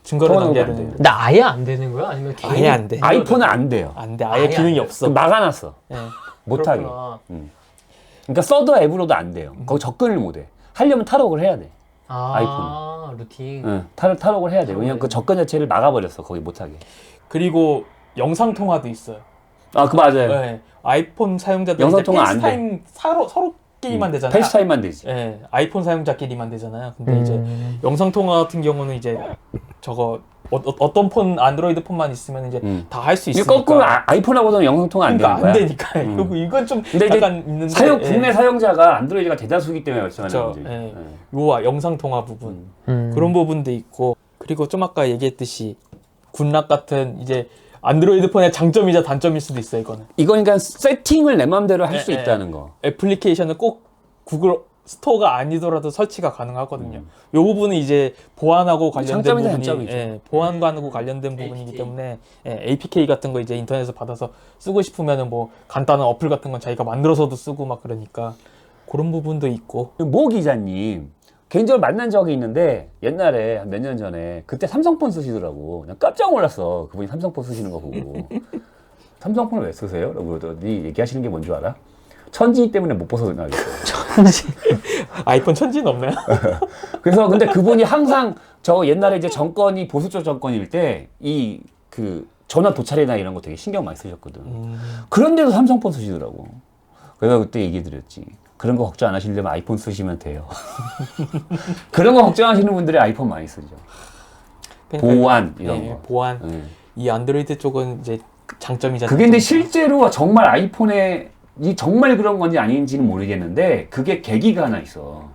증거를 통화 녹음 남겨야 안 되는데 근데 아예 안 되는 거야? 아니면 아예 안 돼. 아이폰은 안 돼요. 안 돼. 아예 아예 기능이 안 돼. 없어. 막아놨어. 네. 못하게. 그렇구나. 그러니까 써도 앱으로도 안 돼요. 거기 접근을 못해. 하려면 탈옥을 해야 돼. 아, 루팅. 응, 탈옥을 해야 돼. 왜냐면 그 접근 자체를 막아버렸어. 거기 못하게. 그리고 영상 통화도 있어요. 아, 그 맞아요. 네. 아이폰 사용자들 영상 통화 안 돼. 페이스타임 서로끼리만 되잖아요. 페이스타임만 되지. 네, 아이폰 사용자끼리만 되잖아요. 근데 이제 영상 통화 같은 경우는 이제 저거 어떤 폰 안드로이드 폰만 있으면 이제 다 할 수 이게 있으니까. 거꾸로 아이폰하고는 영상 통화 안 그러니까 되는 거야. 안 되니까. 그리고 이건 좀 근데 이제 약간 있는데. 국내 예. 사용자가 안드로이드가 대다수기 때문에 발생하는 그쵸, 거지. 예. 요 영상 통화 부분 그런 부분도 있고 그리고 좀 아까 얘기했듯이 굿락 같은 이제 안드로이드 폰의 장점이자 단점일 수도 있어요. 이거는 이거니까 세팅을 내 마음대로 할 수 예, 예. 있다는 거. 애플리케이션은 꼭 구글 스토어가 아니더라도 설치가 가능하거든요. 요 부분은 이제 보안하고 관련된 장점이자 부분이 단점이죠. 보안과하고 관련된 부분이기 때문에 APK 같은 거 이제 인터넷에서 받아서 쓰고 싶으면은 뭐 간단한 어플 같은 건 자기가 만들어서도 쓰고 막 그러니까 그런 부분도 있고. 모 기자님 개인적으로 만난 적이 있는데 옛날에 한 몇 년 전에 그때 삼성폰 쓰시더라고. 그냥 깜짝 놀랐어. 그분이 삼성폰 쓰시는 거 보고. 삼성폰을 왜 쓰세요? 라고 그러더니 얘기하시는 게 뭔 줄 알아? 천지 때문에 못 벗어나겠어요. 아이폰 천지는 없나요? 그래서 근데 그분이 항상 저 옛날에 이제 정권이 보수적 정권일 때 이 그 전화 도찰이나 이런 거 되게 신경 많이 쓰셨거든. 그런데도 삼성폰 쓰시더라고. 그래서 그때 얘기 드렸지. 그런 거 걱정 안 하시려면 아이폰 쓰시면 돼요. 그런 거 걱정하시는 분들이 아이폰 많이 쓰죠. 그러니까 보안 이런 예, 거. 보안. 네. 이 안드로이드 쪽은 이제 장점이자 그게 근데 단점이죠. 실제로 정말 아이폰에 이 정말 그런 건지 아닌지는 모르겠는데 그게 계기가 하나 있어.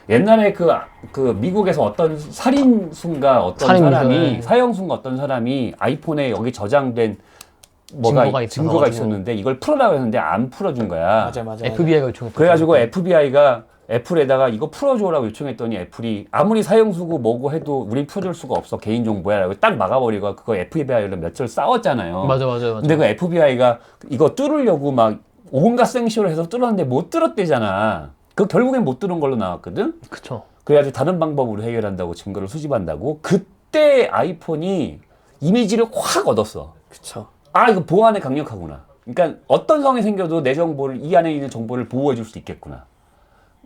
옛날에 그 미국에서 어떤 살인순가 어떤 살인미수, 사람이 네. 사형순가 어떤 사람이 아이폰에 여기 저장된 뭐가 증거가 증거가 있어서 있었는데 이걸 풀어라고 했는데 안 풀어준 거야. 맞아. FBI가 요청했던 그래가지고 FBI가 애플에다가 이거 풀어줘라고 요청했더니 애플이 아무리 사형수고 뭐고 해도 우린 풀어줄 수가 없어 개인정보야 라고 딱 막아버리고 그거 FBI로 몇 절 싸웠잖아요. 맞아. 근데 그 FBI가 이거 뚫으려고 막 온갖 생쇼를 해서 뚫었는데 못 뚫었대잖아. 그 결국엔 못 뚫은 걸로 나왔거든. 그쵸. 그래가지고 다른 방법으로 해결한다고 증거를 수집한다고 그때 아이폰이 이미지를 확 얻었어. 그쵸. 아 이거 보안에 강력하구나. 그러니까 어떤 상황이 생겨도 내 정보를 이 안에 있는 정보를 보호해줄 수 있겠구나.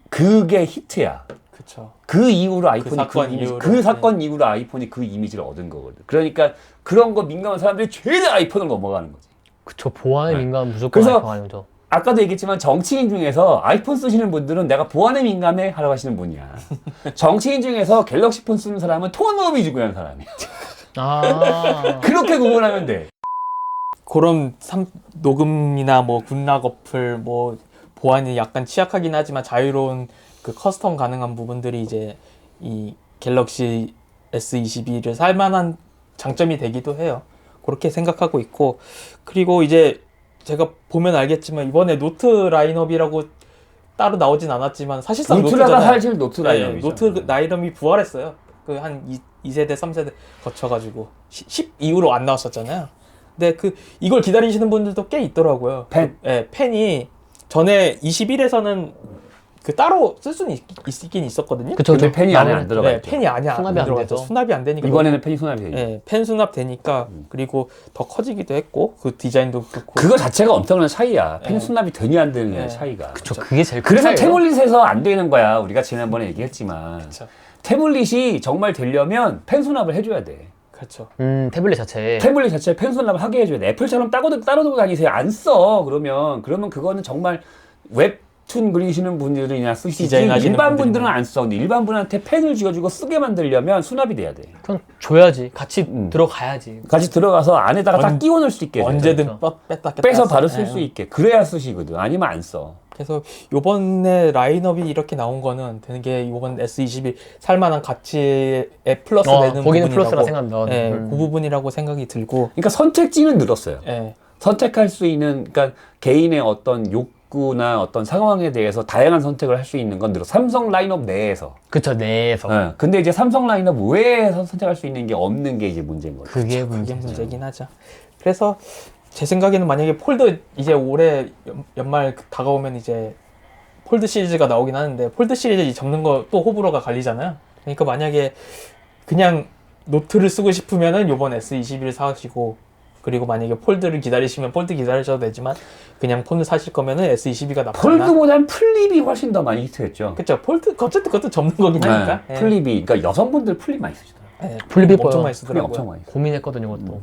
그게 히트야. 그쵸. 그 이후로 아이폰이 사건 그, 이미지, 이후로, 그 사건 이후로 아이폰이 그 이미지를 얻은 거거든. 그러니까 그런 거 민감한 사람들이 죄다 아이폰을 넘어가는 거지. 그쵸. 보안에 민감한 무조건 그래서 아이폰 아니죠. 아까도 얘기했지만 정치인 중에서 아이폰 쓰시는 분들은 내가 보안에 민감해 하라고 하시는 분이야. 정치인 중에서 갤럭시 폰 쓰는 사람은 통화업이 중요한 사람이야. 아. 그렇게 구분하면 돼. 그런 녹음이나 뭐 굿락 어플 뭐 보안이 약간 취약하긴 하지만 자유로운 그 커스텀 가능한 부분들이 이제 이 갤럭시 S22를 살만한 장점이 되기도 해요. 그렇게 생각하고 있고 그리고 이제 제가 보면 알겠지만 이번에 노트 라인업이라고 따로 나오진 않았지만 사실상 노트라가 노트잖아요. 사실 노트 라인업이죠. 노트 라인업이 부활했어요. 그 한 2세대, 3세대 거쳐가지고 10 이후로 안 나왔었잖아요. 근데 이걸 기다리시는 분들도 꽤 있더라고요. 펜. 예, 펜이 전에 21에서는 그 따로 쓸 수는 있긴 있었거든요. 그쵸, 근데 펜이 안에 안 나는- 들어가 네, 있죠. 펜이 안에 수납이 안 들어가죠. 돼서. 수납이 안 되니까 이번에는 펜이 수납이 되죠. 네, 펜 수납 되니까 그리고 더 커지기도 했고 그 디자인도 그렇고 그거 자체가 엄청난 차이야. 펜 네. 수납이 되냐 안 되느냐 네. 차이가. 그쵸, 그게 제일 큰 그래서 차이예요. 태블릿에서 안 되는 거야. 우리가 지난번에 얘기했지만 그렇죠. 태블릿이 정말 되려면 펜 수납을 해줘야 돼. 그렇죠. 태블릿 자체에 태블릿 자체에 펜 수납을 하게 해줘야 돼. 애플처럼 따로 다니세요. 안 써. 그러면 그거는 정말 웹툰 그리시는 분들이나 쓰시지. 디자인하시는 일반 분들은 분들이나. 안 써. 근데 일반 분한테 펜을 쥐어주고 쓰게 만들려면 수납이 돼야 돼. 그냥 줘야지. 같이 음. 들어가야지. 같이 들어가서 안에다가 딱 끼워 넣을 수 있게 해줘야 돼. 언제든 그렇죠. 뺐다 빼서 뺐다 바로 써. 쓸 수 있게. 그래야 쓰시거든. 아니면 안 써. 그래서 요번에 라인업이 이렇게 나온 거는 되게 요번 S22 살만한 가치에 플러스 되는 거기는 부분이라고 플러스라 생각합니다. 예, 그 부분이라고 생각이 들고 그러니까 선택지는 늘었어요. 예, 선택할 수 있는, 그러니까 개인의 어떤 욕구나 어떤 상황에 대해서 다양한 선택을 할 수 있는 건 늘어. 삼성 라인업 내에서. 그쵸, 내에서. 예. 근데 이제 삼성 라인업 외에서 선택할 수 있는 게 없는 게 이제 문제인 거죠. 그게 그게 문제죠. 문제긴 하죠. 그래서 제 생각에는 만약에 폴드 이제 올해 연말 다가오면 이제 폴드 시리즈가 나오긴 하는데 폴드 시리즈 접는 거 또 호불호가 갈리잖아요. 그러니까 만약에 그냥 노트를 쓰고 싶으면은 요번 S21 사시고 그리고 만약에 폴드를 기다리시면 폴드 기다리셔도 되지만 그냥 폰을 사실 거면은 S22가 낫다. 폴드보단 플립이 훨씬 더 많이 히트했죠. 그쵸. 폴드 어쨌든 그것도 접는 거긴 하니까. 네, 플립이, 그러니까 여성분들 플립 많이 쓰시더라고요. 예, 플립이 엄청 예뻐요. 많이 플립 쓰더라고요. 엄청 많이 써. 고민했거든요, 그것도.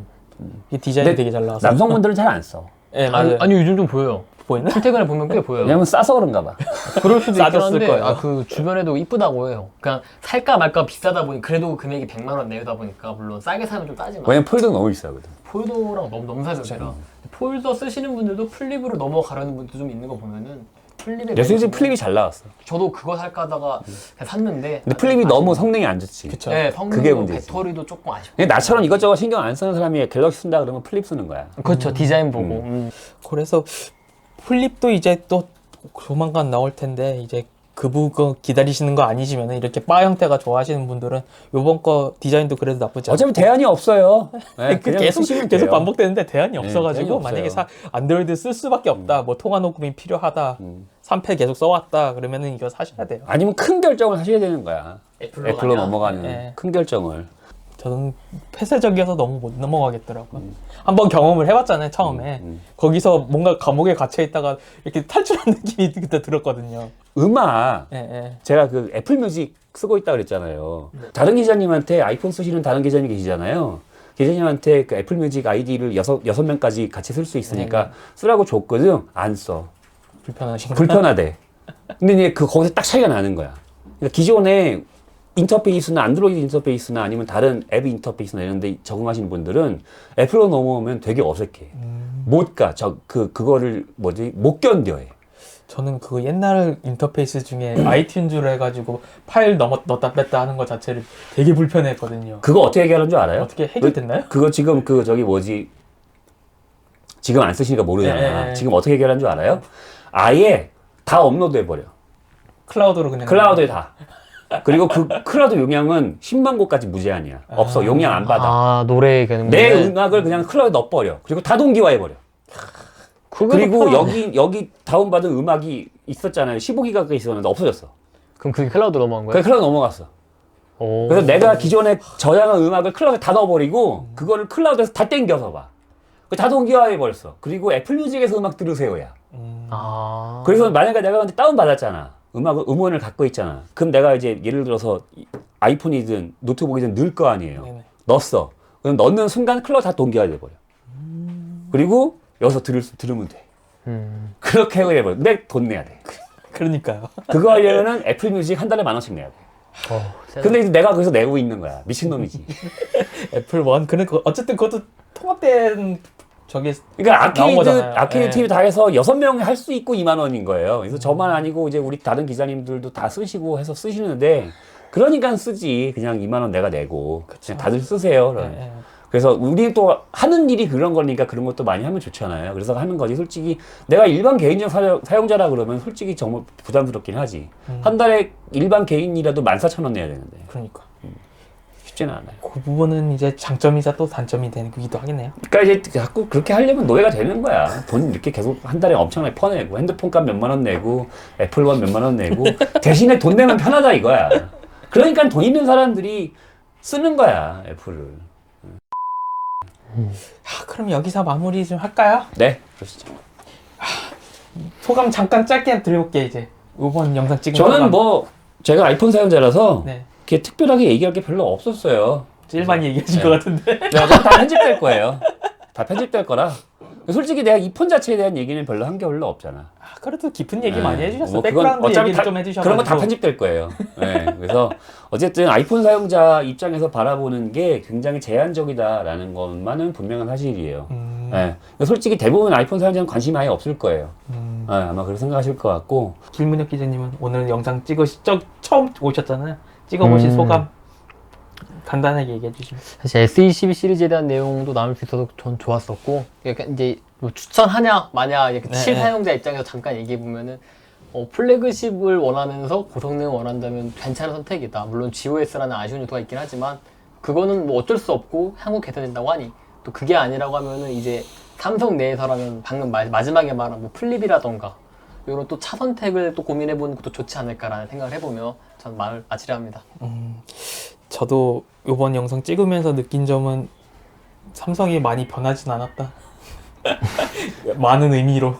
이 디자인이 근데 되게 잘 나와서. 남성분들은 잘 안 써. 예, 맞아요. 아니, 요즘 좀 보여요. 보이나? 출퇴근에 보면 꽤 보여요. 왜냐면 싸서 그런가 봐. 그럴 수도 있긴 싸졌을 한데, 거예요. 그 주변에도 이쁘다고 해요. 그냥 살까 말까 비싸다 보니, 그래도 금액이 100만 원 내다 보니까, 물론 싸게 사면 좀 따지만. 왜냐면 폴드가 너무 비싸거든. 폴더랑 너무 사잖아요. 폴더 쓰시는 분들도 플립으로 넘어가려는 분도 좀 있는 거 보면은, 플립에. 요즘 플립이 잘 나왔어. 저도 그거 살까 하다가 그냥 샀는데. 근데 플립이 너무 성능이 안 좋지. 그쵸. 네, 그게 성능도 문제지. 배터리도 조금 아쉽고. 근데 나처럼 이것저것 신경 안 쓰는 사람이 갤럭시 쓴다 그러면 플립 쓰는 거야. 그렇죠, 디자인 보고. 그래서 플립도 이제 또 조만간 나올 텐데 이제 그거 기다리시는 거 아니시면 이렇게 바 형태가 좋아하시는 분들은 요번 거 디자인도 그래도 나쁘지 않아요. 어차피 대안이 없어요. 네, 그냥 계속 쓰시면 계속 돼요. 반복되는데 대안이 없어가지고 대안이 만약에 없어요. 안드로이드 쓸 수밖에 없다. 뭐 통화 녹음이 필요하다. 3패 계속 써왔다. 그러면은 이거 사셔야 돼요. 아니면 큰 결정을 하셔야 되는 거야. 애플로 가면. 넘어가는 네. 큰 결정을. 저는 폐쇄적이어서 너무 못 넘어가겠더라고요. 한번 경험을 해봤잖아요, 처음에. 거기서 뭔가 감옥에 갇혀 있다가 이렇게 탈출한 느낌이 그때 들었거든요. 음악. 예, 예. 제가 그 애플 뮤직 쓰고 있다 그랬잖아요. 다른 기자님한테 아이폰 쓰시는 다른 기자님 계시잖아요. 기자님한테 그 애플 뮤직 아이디를 여섯 명까지 같이 쓸 수 있으니까 쓰라고 줬거든. 안 써. 불편하신 거. 불편하대. 근데 이제 거기서 딱 차이가 나는 거야. 그러니까 기존에 인터페이스나 안드로이드 인터페이스나 아니면 다른 앱 인터페이스나 이런 데 적응하시는 분들은 애플로 넘어오면 되게 어색해. 못 가. 그거를 못 견뎌해. 저는 그 옛날 인터페이스 중에 아이튠즈로 해가지고 파일 넣었다 뺐다 하는 것 자체를 되게 불편했거든요. 그거 어떻게 해결하는 줄 알아요? 어떻게 해결됐나요? 그거 지금 지금 안 쓰시니까 모르잖아. 예. 지금 어떻게 해결하는 줄 알아요? 아예 다 업로드 해버려. 클라우드로 그냥. 클라우드에 다. 그리고 그 클라우드 용량은 10만 곡까지 무제한이야. 없어. 용량 안 받아. 아, 노래 되는 내 음악을 그냥 클라우드에 넣어버려. 그리고 다 동기화해버려. 그리고 여기 다운받은 음악이 있었잖아요. 15기가가 있었는데 없어졌어. 그럼 그게 클라우드 넘어간 거예요? 그래서 클라우드 넘어갔어. 오. 그래서 내가 기존에 저장한 음악을 클라우드에 다 넣어버리고 그거를 클라우드에서 다 땡겨서 봐. 다 동기화해버렸어. 그리고 애플 뮤직에서 음악 들으세요야. 아. 그래서 만약에 내가 근데 다운받았잖아. 음원을 갖고 있잖아. 그럼 내가 이제 예를 들어서 아이폰이든 노트북이든 넣을 거 아니에요. 네네. 넣었어. 그럼 넣는 순간 클라우드 다 동기화돼버려. 그리고 여기서 들으면 돼. 그렇게 해버려. 근데 돈 내야 돼. 그러니까요. 그거 하려면은 애플 뮤직 한 달에 10,000원씩 내야 돼. 근데 이제 내가 거기서 내고 있는 거야. 미친놈이지. 애플 원. 어쨌든 그것도 통합된 저기. 그러니까 나온 거잖아요. 아케이드 예. TV 다 해서 6명이 할 수 있고 20,000원인 거예요. 그래서 저만 아니고 이제 우리 다른 기자님들도 다 쓰시고 해서 쓰시는데 그러니까 쓰지. 그냥 20,000원 내가 내고. 그냥 다들 쓰세요. 예. 그래서 우리 또 하는 일이 그런 거니까 그런 것도 많이 하면 좋잖아요. 그래서 하는 거지. 솔직히 내가 일반 개인적 사용자라 그러면 솔직히 정말 부담스럽긴 하지. 한 달에 일반 개인이라도 14,000원 내야 되는데. 그러니까. 쉽지는 않아요. 그 부분은 이제 장점이자 또 단점이 되기도 하겠네요. 그러니까 이제 자꾸 그렇게 하려면 노예가 되는 거야. 돈 이렇게 계속 한 달에 엄청나게 퍼내고 핸드폰 값 몇만 원 내고 애플원 몇만 원 내고 대신에 돈 내면 편하다 이거야. 그러니까 돈 있는 사람들이 쓰는 거야 애플을. 그럼 여기서 마무리 좀 할까요? 네, 그러시죠. 소감 잠깐 짧게 들어볼게 이제. 이번 영상 찍은 저는 소감. 뭐 제가 아이폰 사용자라서 네. 이렇게 특별하게 얘기할 게 별로 없었어요. 제일 많이 얘기하신 네. 것 같은데. 다 편집될 거예요. 다 편집될 거라. 솔직히 내가 이 폰 자체에 대한 얘기는 별로 한 게 별로 없잖아. 그래도 깊은 얘기 네. 많이 해주셨어. 뭐 그건 백그라운드 어차피 얘기를 좀 해주셔서. 그런 거 다 편집될 거예요. 네, 그래서 어쨌든 아이폰 사용자 입장에서 바라보는 게 굉장히 제한적이다라는 것만은 분명한 사실이에요. 네, 솔직히 대부분 아이폰 사용자는 관심이 아예 없을 거예요. 네, 아마 그렇게 생각하실 것 같고. 김문혁 기자님은 오늘 영상 처음 오셨잖아요. 찍어보신 소감 간단하게 얘기해 주시면. 사실 S22 시리즈에 대한 내용도 나눌 수 있어서 전 좋았었고, 약간 이제 뭐 추천하냐 마냐 이렇게 네. 실사용자 입장에서 잠깐 얘기해 보면은 플래그십을 원하면서 고성능을 원한다면 괜찮은 선택이다. 물론 GOS라는 아쉬운 요소가 있긴 하지만 그거는 뭐 어쩔 수 없고 한국 개선된다고 하니, 또 그게 아니라고 하면은 이제 삼성 내에서라면 방금 마지막에 말한 뭐 플립이라던가 이런 또 차 선택을 또 고민해보는 것도 좋지 않을까라는 생각을 해보며 전 말을 마치려 합니다. 저도 이번 영상 찍으면서 느낀 점은 삼성이 많이 변하진 않았다. 많은 의미로.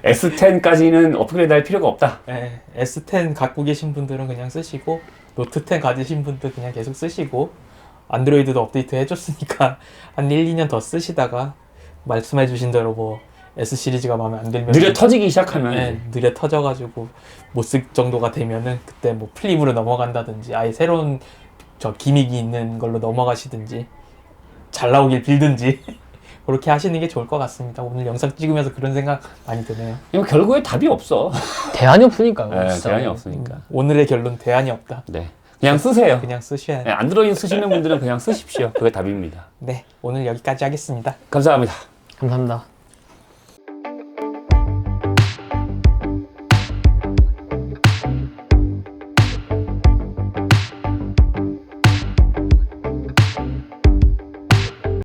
S10까지는 업그레이드 할 필요가 없다. 네, S10 갖고 계신 분들은 그냥 쓰시고, 노트 10 가지신 분들 그냥 계속 쓰시고, 안드로이드도 업데이트 해줬으니까 한 1, 2년 더 쓰시다가 말씀해 주신 대로 뭐 S 시리즈가 마음에 안 들면 느려 터지기 시작하면 네, 느려 터져가지고 못 쓸 정도가 되면은 그때 뭐 플립으로 넘어간다든지 아예 새로운 저 기믹이 있는 걸로 넘어가시든지 잘 나오길 빌든지 그렇게 하시는 게 좋을 것 같습니다. 오늘 영상 찍으면서 그런 생각 많이 드네요. 이거 결국에 답이 없어. 대안이 없으니까요. 네, 진짜. 대안이 없으니까. 오늘의 결론 대안이 없다. 네, 그냥 쓰세요. 그냥 쓰셔야 네, 해요. 안드로이드 쓰시는 분들은 그냥 쓰십시오. 그게 답입니다. 네, 오늘 여기까지 하겠습니다. 감사합니다. 감사합니다.